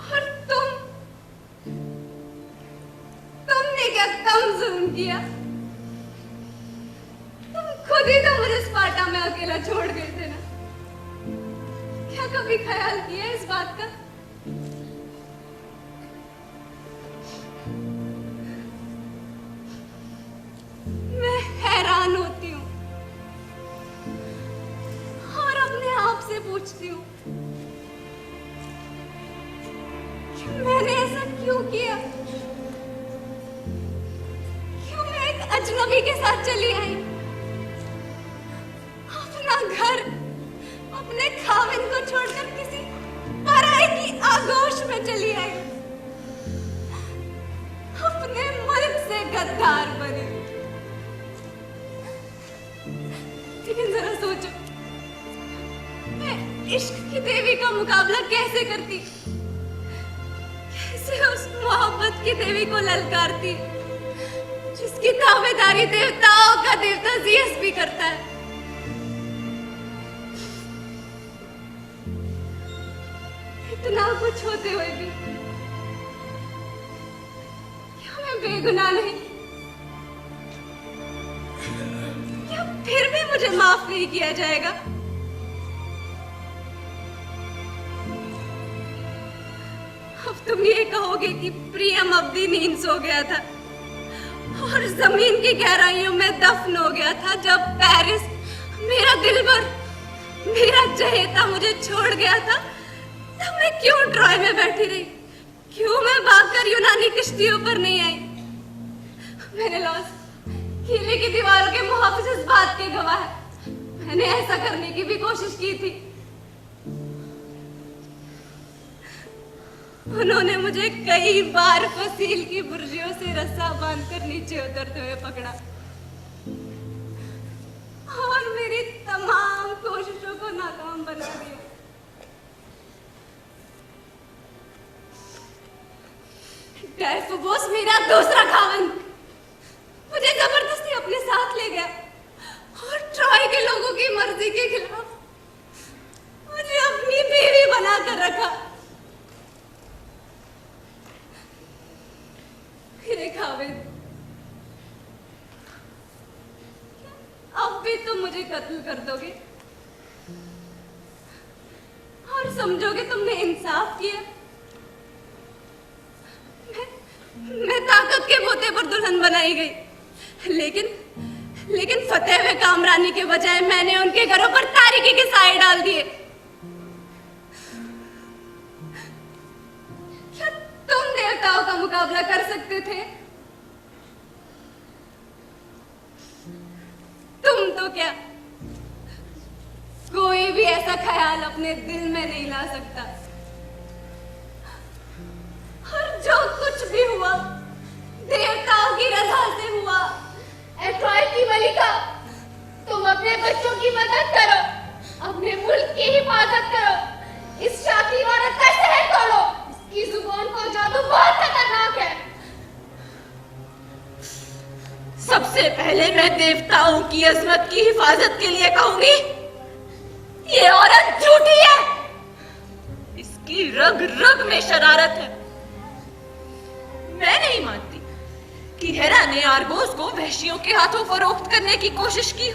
और तुमने क्या कम जुल्म किया। तुम खुद ही तो मुझे स्पार्टा में अकेला छोड़ गए थे ना। क्या कभी ख्याल किया इस बात का? मैं हैरान होती हूँ और अपने आप से पूछती हूँ कि मैंने ऐसा क्यों किया। क्यों मैं एक अजनबी के साथ चली आई, अपना घर अपने खाविन को छोड़कर किसी पराई की आगोश में चली आई, अपने मुल्क से गद्दार बनी। लेकिन जरा सोचो इश्क की देवी का मुकाबला कैसे करती, कैसे उस मोहब्बत की देवी को ललकारती जिसकी दावेदारी देवताओं का देवता जीएस भी करता है। इतना कुछ होते हुए भी क्या मैं बेगुनाह नहीं? क्या फिर भी मुझे माफ नहीं किया जाएगा? अब तुम ये कहोगे कि प्रियम अब भी नींद सो गया था और जमीन की गहराइयों में दफन हो गया था जब पेरिस मेरा दिलबर, मेरा चहेता मुझे छोड़ गया था। तब मैं क्यों ट्रॉय में बैठी रही? क्यों मैं भागकर यूनानी किश्तियों पर नहीं आई? मैंने लॉस किले की दीवारों के मुहाफिज इस बात के गवाह है। मैंने ऐसा करने की भी कोशिश की थी। उन्होंने मुझे कई बार फसील की बुर्जियों से रस्सा बांधकर नीचे उतरते हुए पकड़ा और मेरी तमाम कोशिशों को नाकाम बना दिया। डैफोबोस मेरा दूसरा खावन मुझे जबरदस्ती अपने साथ ले गया और ट्रॉय के लोगों की मर्जी के खिलाफ मुझे अपनी बीवी बनाकर रखा। मेरे खाविद, अब भी तुम मुझे कत्ल कर दोगे और समझोगे तुमने इंसाफ किया? मैं ताकत के बोते पर दुल्हन बनाई गई, लेकिन फतेह हुए कामरानी के बजाय मैंने उनके घरों पर तारीकी के साए डाल दिए। क्या तुम देवताओं का मुकाबला कर सकते थे? तुम तो क्या कोई भी ऐसा ख्याल अपने दिल में नहीं ला सकता। और जो कुछ भी हुआ देवताओं की रजा से हुआ। ट्रॉय की मलिका, तुम अपने बच्चों की मदद करो, अपने मुल्क की हिफाजत करो, इस शातिर औरत का सहन तोड़ो। इसकी जुबान का जादू बहुत खतरनाक है। सबसे पहले मैं देवताओं की अजमत की हिफाजत के लिए कहूंगी, ये औरत झूठी है। इसकी रग रग में शरारत है। मैं नहीं मानती कि हेरा ने आर्गोस को वहशियों के हाथों फरोख्त करने की कोशिश की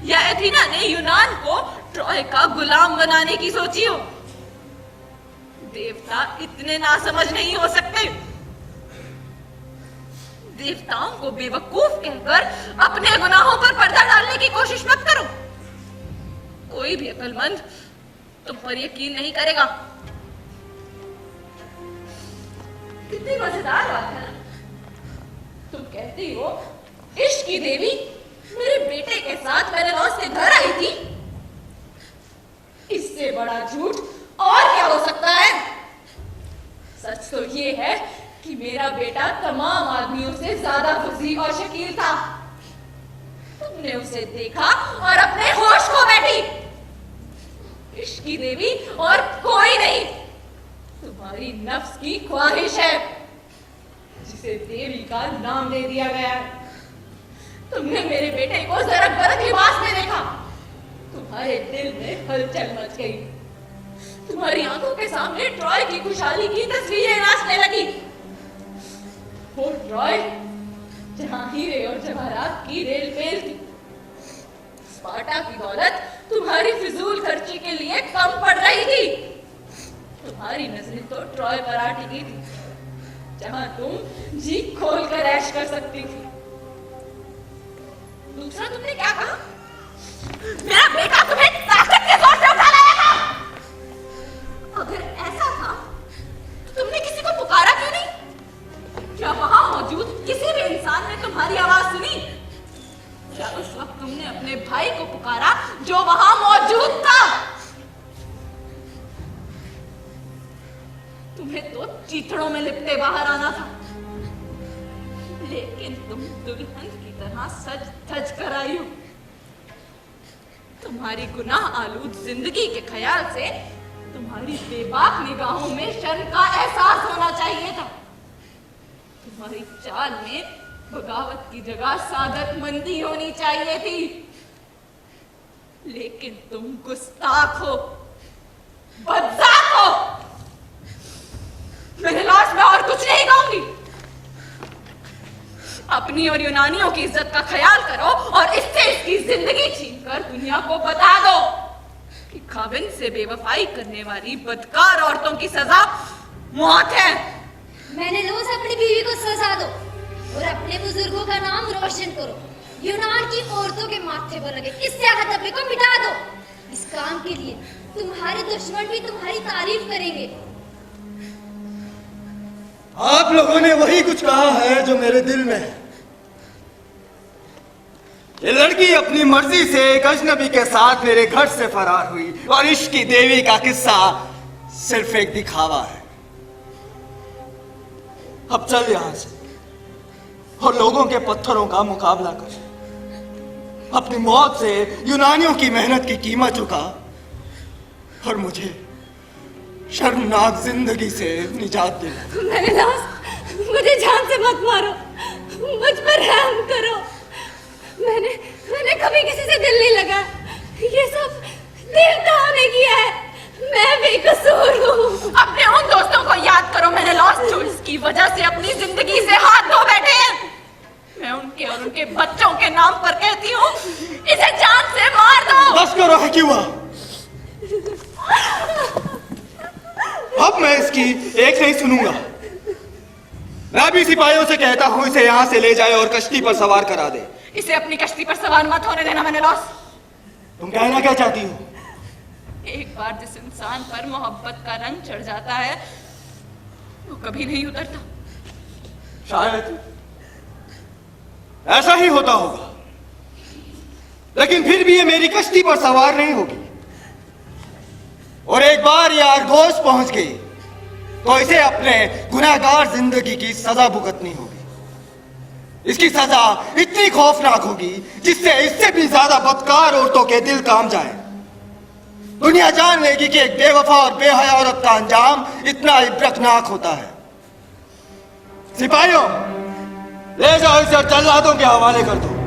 या एथीना ने यूनान को ट्रॉय का गुलाम बनाने की सोची हो। देवता इतने नासमझ नहीं हो सकते। देवताओं को बेवकूफ कहकर अपने गुनाहों पर पर्दा डालने की कोशिश मत करो। कोई भी अक्लमंद तुम पर यकीन नहीं करेगा। कितनी मजेदार बात है ना? तुम कहती हो इश्क की देवी मेरे बेटे के साथ मेनेलॉस के घर आई थी। इससे बड़ा झूठ और क्या हो सकता है? सच तो ये है कि मेरा बेटा तमाम आदमियों से ज्यादा फजी और शकील था। तुमने उसे देखा और अपने होश खो बैठी। इश्क की देवी और कोई नहीं, तुम्हारी नफ्स की ख्वाहिश है जिसे देवी का नाम दे दिया गया है। तुमने मेरे बेटे को जरक बरक लिबास में देखा, तुम्हारे दिल में हलचल मच गई। तुम्हारी आंखों के सामने ट्रॉय की खुशहाली की तस्वीरें नाचने लगी। वो ट्रॉय जहां हीरे और जवाहरात की रेल फेल थी। स्पार्टा की दौलत तुम्हारी फिजूल खर्ची के लिए कम पड़ रही थी। तुम्हारी नजरें तो ट्रॉय पर आ टिकी थी जहां तुम जी खोल कर ऐश कर सकती थी। दूसरा तुमने क्या कहा? मेरा बेटा तुम्हें ताकत के जोर से उठा लाया था। अगर ऐसा था तो तुमने किसी को पुकारा क्यों नहीं? क्या वहां मौजूद किसी भी इंसान ने तुम्हारी आवाज सुनी? क्या उस वक्त तुमने अपने भाई को पुकारा जो वहां मौजूद था? तुम्हें तो चीथड़ों में लिपटे बाहर आना था, लेकिन तुम दुल्हन की तरह सज धज कर आई हो। तुम्हारी गुनाह आलूद जिंदगी के ख्याल से तुम्हारी बेबाक निगाहों में शर्म का एहसास होना चाहिए था। तुम्हारी चाल में बगावत की जगह सादतमंदी होनी चाहिए थी, लेकिन तुम गुस्ताख हो, बदजात हो। मेरे लाश में और कुछ नहीं कहूंगी। अपनी और यूनानियों की इज्जत का ख्याल करो और इससे इसकी जिंदगी छीनकर दुनिया को बता दो कि खाविंद से बेवफाई करने वाली बदकार औरतों की सजा मौत है। मैंने लोस अपनी बीवी को सजा दो और अपने बुजुर्गों का नाम रोशन करो। यूनान की औरतों के माथे पर लगे इस स्याह धब्बे को मिटा दो। इस काम के लिए तुम्हारे दुश्मन भी तुम्हारी तारीफ करेंगे। आप लोगों ने वही कुछ कहा है जो मेरे दिल में है। ये लड़की अपनी मर्जी से एक अजनबी के साथ मेरे घर से फरार हुई और इश्क की देवी का किस्सा सिर्फ एक दिखावा है। अब चल यहां से और लोगों के पत्थरों का मुकाबला कर। अपनी मौत से यूनानियों की मेहनत की कीमत चुका और मुझे शर्मनाक जिंदगी से निजात दिला। मेरे दोस्त, मुझे जान से मत मारो, मुझ पर रहम करो। मैंने कभी किसी से दिल नहीं लगा। ये सब देवताओं ने किया है, मैं बेकसूर हूँ। अपने उन दोस्तों को याद करो मैंने लॉस्ट जो इसकी वजह से अपनी जिंदगी से हाथ धो बैठे हैं। मैं उनके और उनके बच्चों के नाम पर कहती हूँ, इसे जान से मार दो। बस करो है क्यों? अब मैं इसकी एक नहीं सुनूंगा। मैं भी सिपाहियों से कहता हूँ इसे यहाँ से ले जाए और कश्ती पर सवार करा दे। इसे अपनी कश्ती पर सवार मत होने देना मैंने लॉस। तुम कहना क्या चाहती हो? एक बार जिस इंसान पर मोहब्बत का रंग चढ़ जाता है वो कभी नहीं उतरता। शायद ऐसा ही होता होगा, लेकिन फिर भी ये मेरी कश्ती पर सवार नहीं होगी। और एक बार ये आरगोस पहुंच गई तो इसे अपने गुनहगार जिंदगी की सजा भुगतनी होगी। इसकी सजा इतनी खौफनाक होगी जिससे इससे भी ज्यादा बदकार औरतों के दिल काम जाए। दुनिया जान लेगी कि एक बेवफा और बेहया औरत का अंजाम इतना इब्रतनाक होता है। सिपाहियों, ले जाओ इसे और जल्लादों के हवाले कर दो।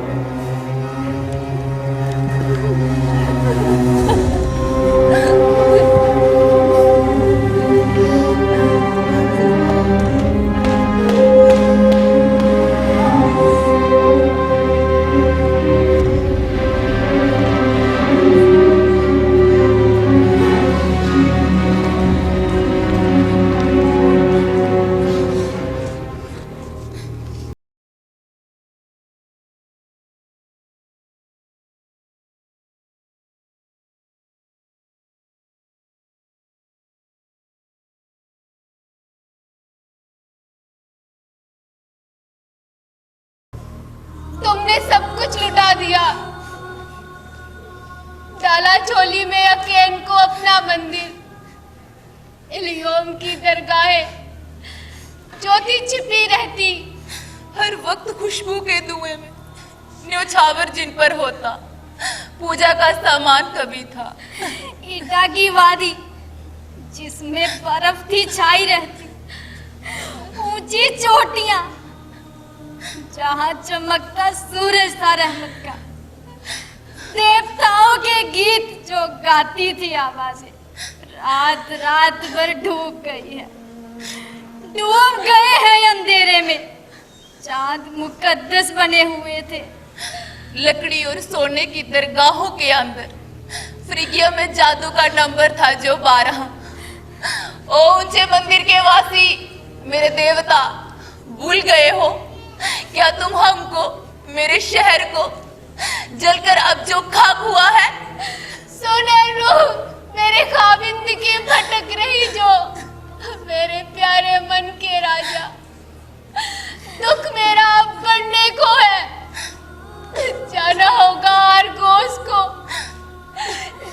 तुमने सब कुछ लुटा दिया, डाला चोली में अकेन को अपना मंदिर, इलियोम की दरगाहें ज्योति छिपी रहती, हर वक्त खुशबू के धुएं में न्योछावर जिन पर होता, पूजा का सामान कभी था। ईटा की वादी जिसमें बर्फ थी छाई रहती, ऊंची चोटियां जहां चमकता सूरज था रहमत का, देवताओं के गीत जो गाती थी आवाजें रात रात भर डूब गई है, डूब गए हैं अंधेरे में। चांद मुकद्दस बने हुए थे। लकड़ी और सोने की दरगाहों के अंदर फ्रिगिया में जादू का नंबर था जो 12। ओ ऊंचे मंदिर के वासी, मेरे देवता, भूल गए हो क्या तुम हमको, मेरे शहर को जलकर अब जो खाक हुआ है? सुने रूह मेरे खाविंद की भटक रही जो, मेरे प्यारे मन के राजा, दुख मेरा अब बढ़ने को है। जाना होगा आरगोस को,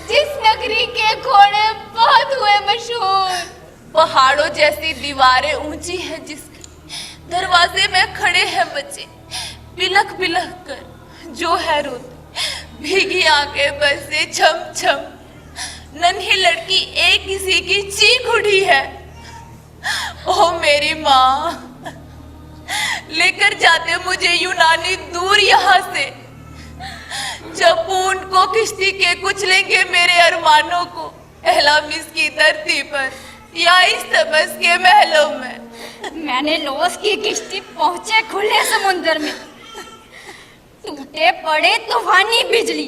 जिस नगरी के घोड़े बहुत हुए मशहूर। पहाड़ों जैसी दीवारें ऊंची हैं जिसके दरवाजे में खड़े हैं बच्चे, बिलख बिलख कर जो है रोते, भीगी आंखें बरसे छम छम, नन्ही लड़की एक किसी की चीख उठी है, ओ मेरी माँ लेकर जाते मुझे यूनानी दूर यहाँ से, जब ऊंट को किश्ती के कुचलेंगे मेरे अरमानों को, एहलामिस की धरती पर या इस तमस के महलों में। मैंने लॉस की किश्ती पहुंचे खुले समुद्र में, टूटे पड़े तूफानी बिजली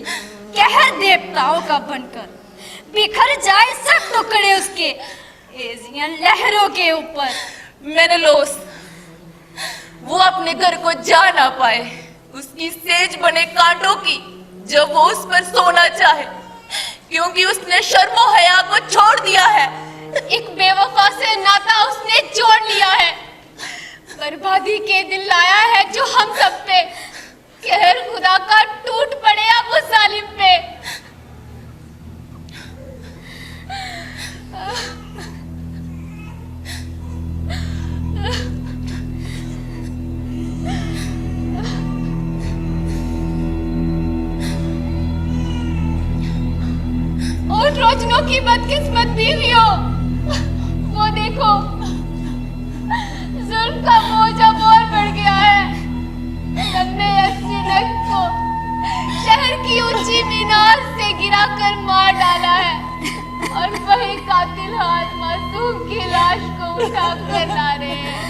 कहर देवताओं का बनकर, बिखर जाए सब टुकड़े उसके एशियन लहरों के ऊपर। मैंने लॉस वो अपने घर को जा ना पाए, उसकी सेज बने कांटों की जब वो उस पर सोना चाहे, क्योंकि उसने शर्मो हया को छोड़ दिया है। एक बेवफा से नाता उसने जोड़ लिया है, बर्बादी के दिन लाया है जो हम सब पे, कहर खुदा का टूट पड़े अब उस जालिम पे। और रोजनों की बदकिस्मत बीवियों, वो देखो जुल्म का बोझ अब और बढ़ गया है। हमने अस्सी लख को शहर की ऊंची मीनार से गिराकर मार डाला है, और वही कातिल हाथ मासूम की लाश को उठाकर ला रहे हैं।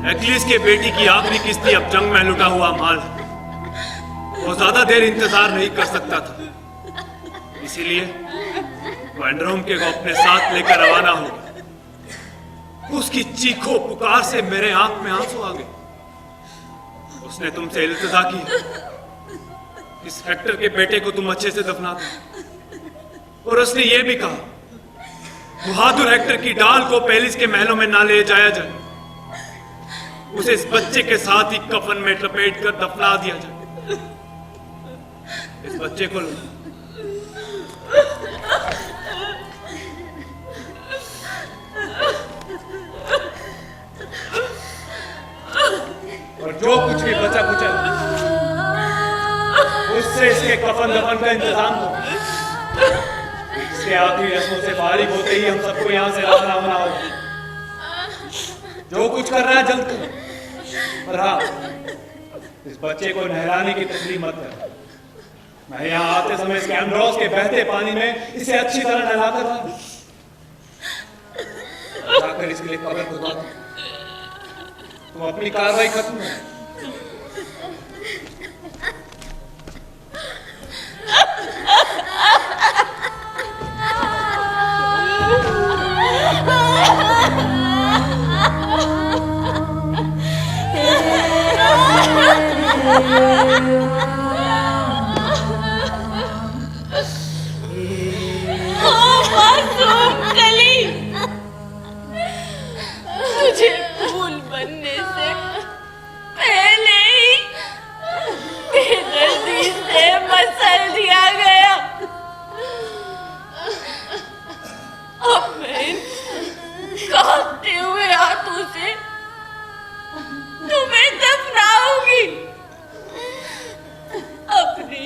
एक्लिस के बेटी की आखिरी किस्ती अब जंग में लुटा हुआ माल है, वो ज्यादा देर इंतजार नहीं कर सकता था, इसीलिए वो एंड्रोमेके को अपने साथ लेकर रवाना हो गया। उसकी चीखों पुकार से मेरे आंख में आंसू आ गए। उसने तुमसे इल्तिजा की, इस हेक्टर के बेटे को तुम अच्छे से दफना दो, और उसने ये भी कहा बहादुर हेक्टर की डाल को पेलिस के महलों में ना ले जाया जाए, उसे इस बच्चे के साथ ही कफन में लपेट कर दफना दिया जाए। इस बच्चे को और जो कुछ भी बचा कुचा उससे इसके कफन दफन का इंतजाम हो। इसके आखिरी रस्मों से फारिग होते ही हम सबको यहाँ से रवाना होना होगा। जो कुछ कर रहा है जल्द कर, पर हाँ, इस बच्चे को नहलाने की तकलीफ मत कर। मैं यहाँ आते समय इसके एम्ब्रोस के बहते पानी में इसे अच्छी तरह नहलाकर लाऊं, जाकर इसके लिए कब्र खुदवा दूं। तुम अपनी कार्रवाई खत्म है। तुझे फूल बनने से पहले ही बेदर्दी से मसल दिया गया। अब मैं कांपते हुए हाथों से तुम्हें दफनाऊंगी, अपनी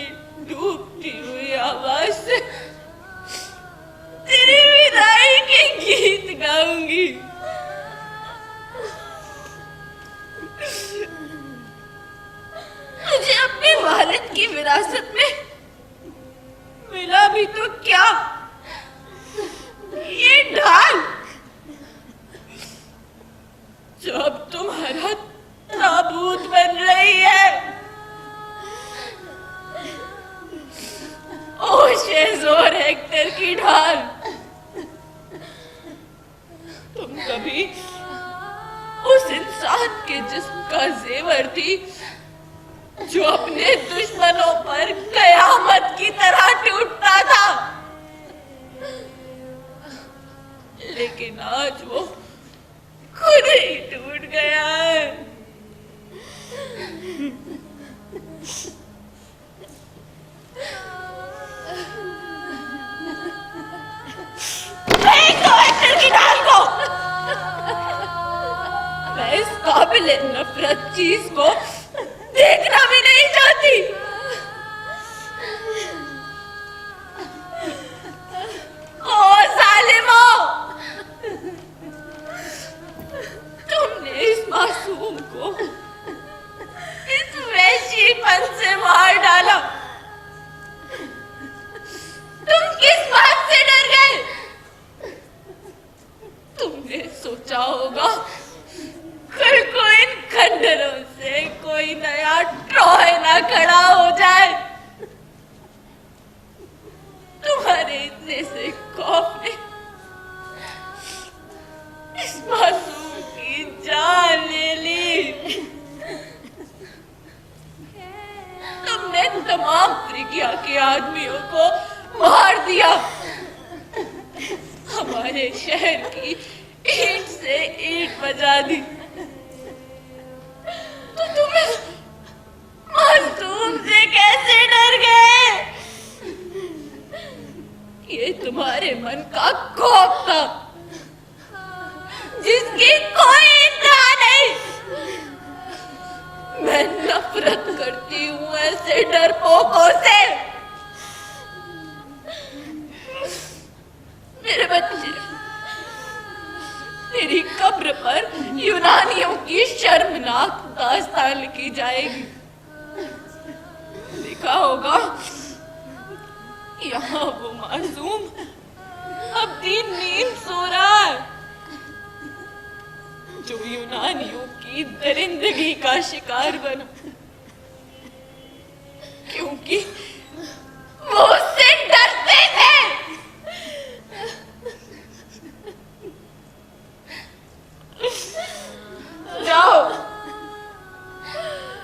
डूबती हुई आवाज से तेरी विदाई के गीत गाऊंगी। मुझे अपने वालिद की विरासत में मिला भी तो क्या, ये ढाल जो अब तुम्हारा ताबूत बन रही है। ओ शेज़ोर हेक्टर की ढाल, तुम कभी उस इंसान के जिस्म का जेवर थी जो अपने दुश्मनों पर कयामत की तरह टूटता था। लेकिन आज वो खुद ही टूट गया है। की डाल को मैं इस काबिल नफरत चीज को देखना भी नहीं चाहती। ओ जालिमो, तुमने इस मासूम को इस वैशीपन से मार डाला। तुम किस बात से डर गए? तुमने सोचा होगा कल को इन खंडरों से कोई नया ट्रॉय ना खड़ा हो जाए। तुम्हारे इतने से खौफ ने इस मासूम की जान ले ली। तुमने तमाम प्रज्ञा के आदमियों को मार दिया। हमारे शहर की ईंट से ईंट बजा दी। तो तुम्हें मासूम से कैसे डर गए? ये तुम्हारे मन का खौफ था जिसकी कोई इंतहा नहीं। मैं नफरत करती हूँ ऐसे डरपोकों से। मेरे बच्चे, तेरी कब्र पर यूनानियों की शर्मनाक दास्तान लिखी जाएगी। लिखा होगा, यहाँ वो मासूम अपनी नींद सो रहा है जो यूनानियों की दरिंदगी का शिकार बना, क्योंकि वो उससे डरते थे। जाओ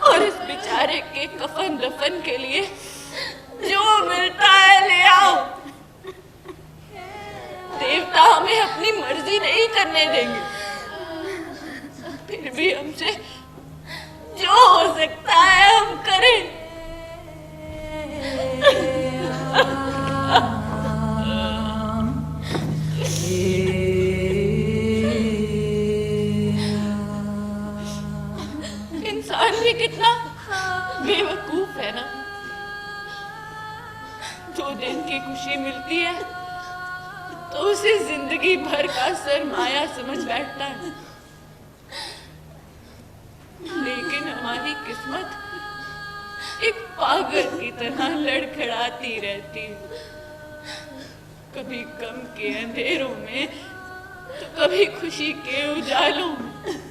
और इस बेचारे के कफन दफन के लिए जो मिलता है ले आओ। देवता हमें अपनी मर्जी नहीं करने देंगे, फिर भी हमसे जो हो सकता है हम करें। इंसान भी कितना बेवकूफ है ना। 2 दिन की खुशी मिलती है तो उसे जिंदगी भर का सरमाया समझ बैठता है। लेकिन हमारी किस्मत एक पागल की तरह लड़खड़ाती रहती है, कभी गम के अंधेरों में तो कभी खुशी के उजालों में।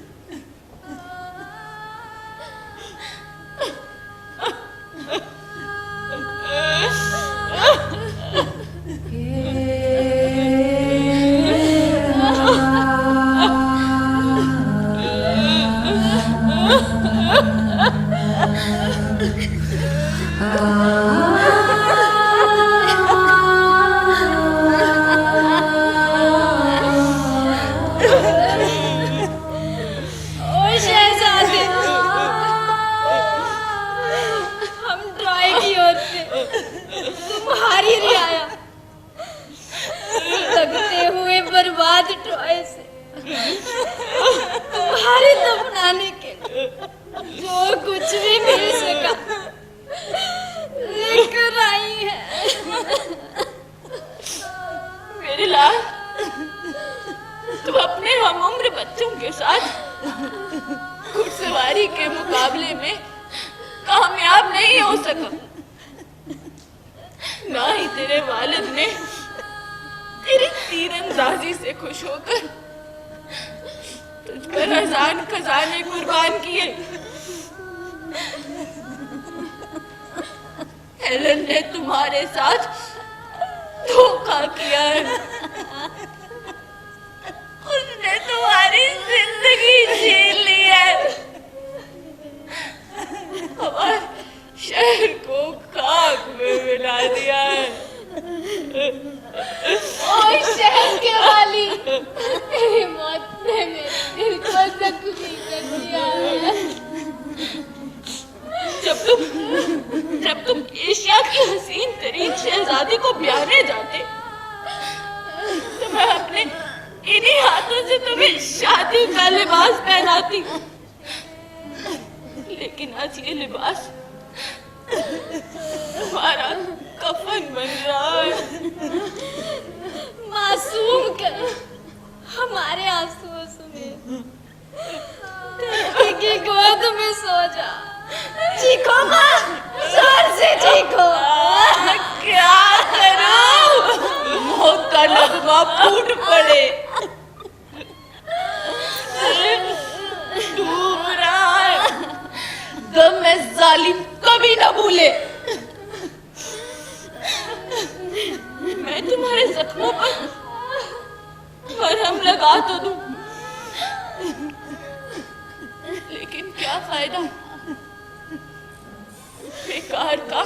तुम्हारे दफनाने के जो कुछ भी मिल सका लेकर आई है। मेरे लाल, तुम अपने हम उम्र बच्चों के साथ घुड़सवारी के मुकाबले में कामयाब नहीं हो सका। ना ही तेरे वालिद ने तेरी तीरंदाजी से खुश होकर तुझ पर हजान खजाने कुर्बान किए। हेलन ने तुम्हारे साथ धोखा किया है। उसने तुम्हारी जिंदगी छीन ली है, हमारे शहर को खाक में मिला दिया है। ओए शहर के वाली, मौत ने मेरे दिल को जख्मी कर दिया है। जब तुम एशिया की हसीन तरीन शहजादी को ब्याहने जाते तो मैं अपने इन्हीं हाथों से तुम्हें शादी का लिबास पहनाती, लेकिन आज ये लिबास तुम्हारा कफन बन रहा है। मासूम कर हमारे आंसुओं सुने, तेरे की गोद में सो जा। चीखो माँ, जोर से चीखो। क्या करूं? मौत का नगमा फूट पड़े, डूब रहा है, दम में जालिम कभी ना भूले। मैं तुम्हारे जख्मों पर मरहम लगा तो दूं, लेकिन क्या फायदा? बेकार का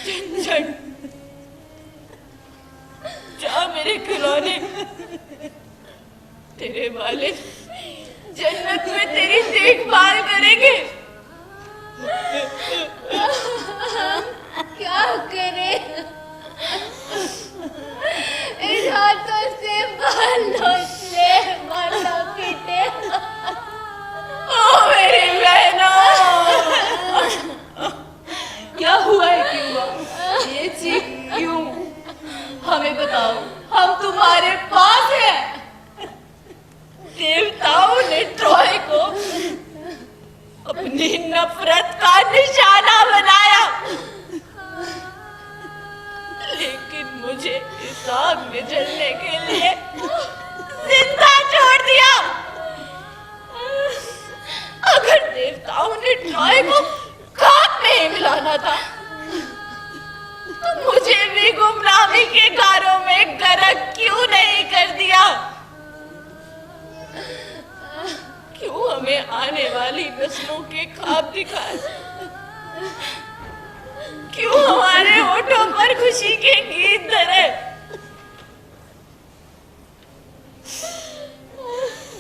झंझट। जा मेरे खिलौने, तेरे वाले जन्नत में तेरी देखभाल करेंगे। क्या करे? इन हाथों से बालों से माथा पीटे। ओ मेरी बहनों, क्या हुआ है? क्यों हुआ ये चीख? क्यों? हमें बताओ, हम तुम्हारे पास हैं। देवताओं ने ट्रॉय को अपनी नफरत का निशाना बनाया, लेकिन मुझे इस आग में जलने के लिए जिंदा छोड़ दिया। अगर देवताओं ने ट्रॉय को खाक में ही मिलाना था तो मुझे भी गुमनामी के गारों में गर्क क्यों नहीं कर दिया? क्यों हमें आने वाली नस्लों के ख्वाब दिखाए? क्यों हमारे होठों पर खुशी के गीत धरे?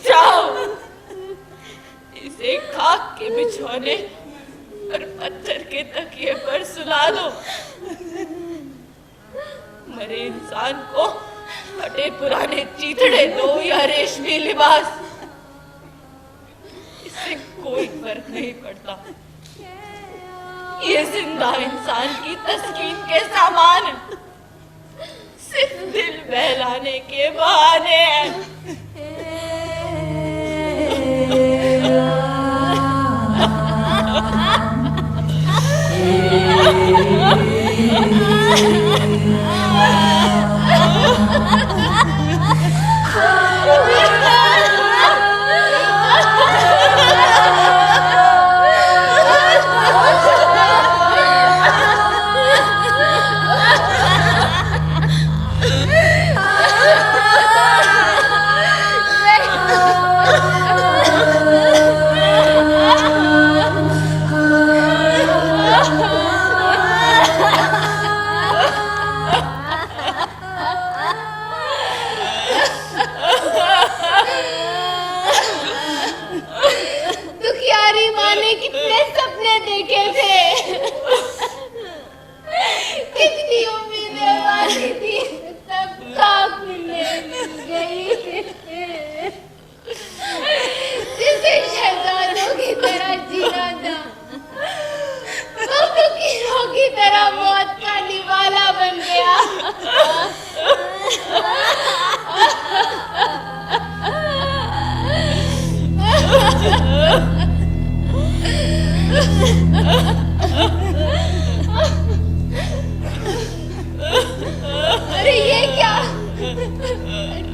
जाओ, इसे खाक के बिछौने और पत्थर के तकिए पर सुला दो। मरे इंसान को फटे पुराने चीथड़े दो या रेशमी लिबास, इससे कोई फर्क नहीं पड़ता। ये जिंदा इंसान की तस्कीन के सामान सिर्फ दिल बहलाने के बहाने हैं। अरे ये क्या?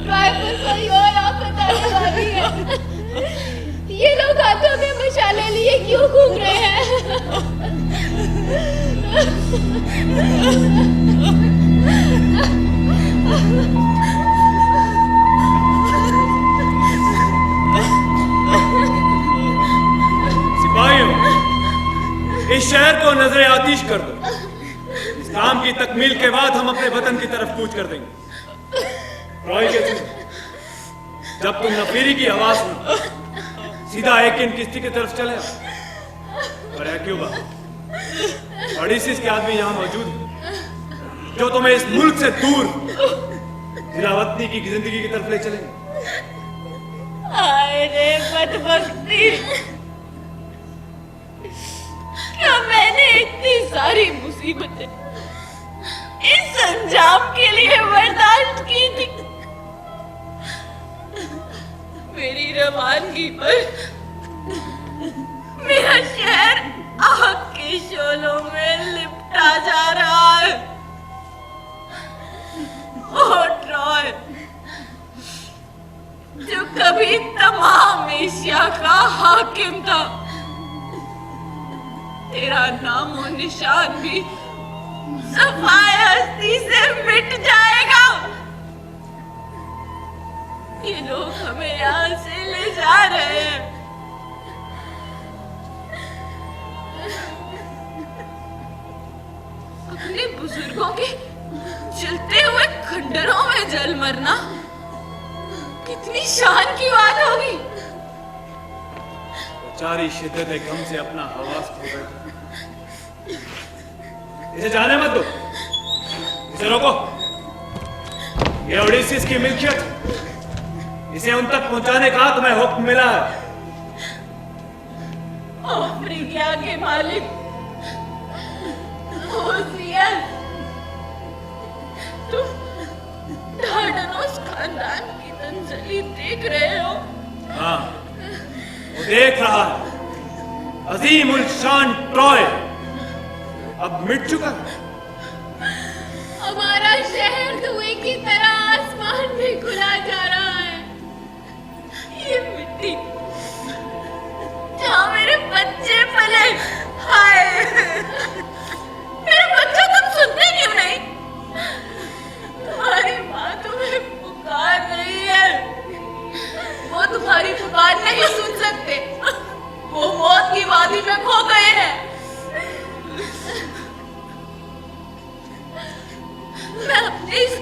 ड्राइवर कोई और आफत आने वाली है। ये लोग हाथों में मशाले लिए क्यों घूम रहे हैं? सिपाहियों, इस शहर को नजरे आतिश कर दो। इस काम की तकमील के बाद हम अपने वतन की तरफ कूच कर देंगे। ट्रॉय के जब तुम नफीरी की आवाज सुनो सीधा एक इन किश्ती की तरफ चले और एक्यूबा ओडेसिस के आदमी यहाँ मौजूद हैं जो तुम्हें इस मुल्क से दूर दिलावतनी की जिंदगी की तरफ ले चलेंगे। हाय रे बदबख्ती, क्या मैंने इतनी सारी मुसीबतें इस अंजाम के लिए बर्दाश्त की थी? मेरी रवानगी पर मेरा शहर आग के शोलों में लिपटा जा रहा है। ओ ट्रॉय, जो कभी तमाम एशिया का हाकिम था, तेरा नामो निशान भी सफाए हस्ती से मिट जाएगा। ये लोग हमें यहाँ से ले जा रहे हैं। अपने बुजुर्गों के जलते हुए खंडरों में जल मरना कितनी शान की बात होगी। बेचारी शिद्दत गम से अपना हवास खो बैठा। इसे जाने मत दो, इसे रोको। ये ओडेसिस की मिल्कियत, इसे उन तक पहुंचाने का तुम्हें हुक्म मिला है। अफ्रीका के मालिक ओसियस, तुम डार्डानोस खानदान की तंजली देख रहे हो? हाँ, वो देख रहा है। अजीम उल शान ट्रॉय अब मिट चुका है। हमारा शहर धुएं की तरह आसमान में खुला जा रहा है। ये मिट्टी जहाँ मेरे बच्चे पले, हाय, मेरे बच्चों तुम सुनते क्यों नहीं? तुम्हारी माँ तुम्हें पुकार रही है। वो तुम्हारी पुकार नहीं सुन सकते, वो मौत की वादी में खो गए हैं। मैं अपने इस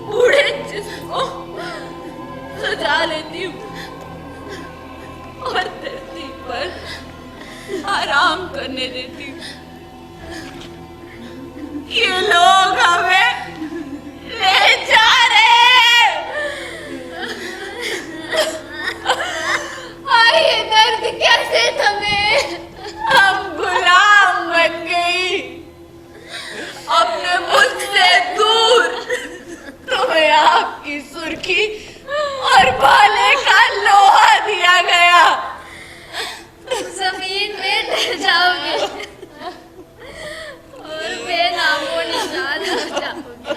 बूढ़े जिस्म को सजा लेती हूँ और धरती पर आराम करने देती हूँ। ये लोग हमें ले जा रहे हैं। ये दर्द कैसे थमे? हम गुलाम बन गई, अपने मुल्क से दूर। तुम्हें आपकी सुर्खी और भाले का लोहा दिया गया। जमीन में डर जाओगे और बेनामो निशान हो जाओगे।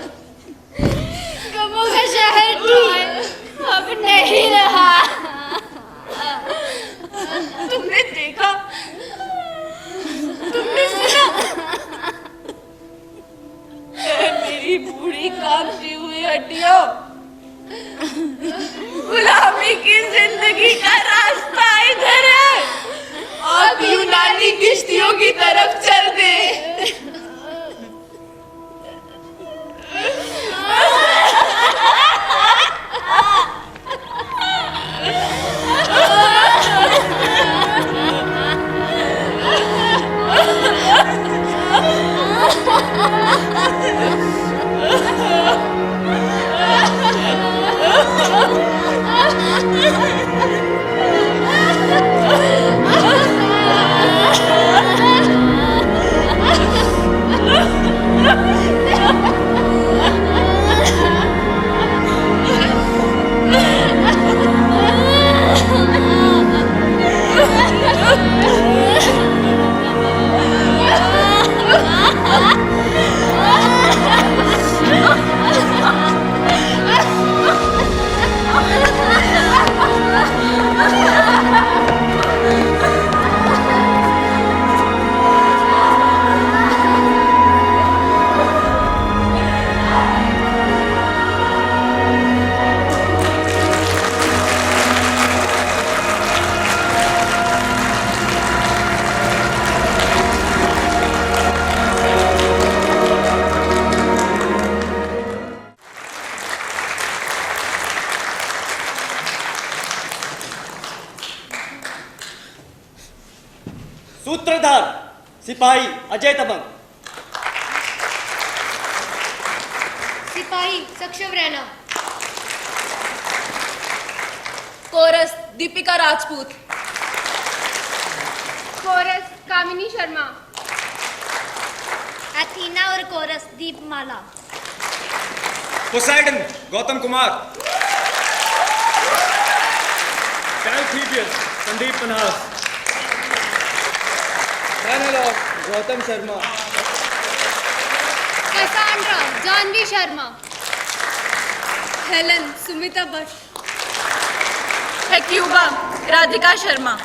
सूत्रधार सिपाही अजय तमंग। सिपाही सक्षम रैना। कोरस दीपिका राजपूत। कोरस कामिनी शर्मा। अथीना और कोरस दीपमाला। पोसाइडन गौतम कुमार। कैलथीबियस संदीप मन्हास। गौतम शर्मा। कैसांड्रा जानवी शर्मा। हेलन सुमिता भट्ट। हेक्यूबा राधिका शर्मा।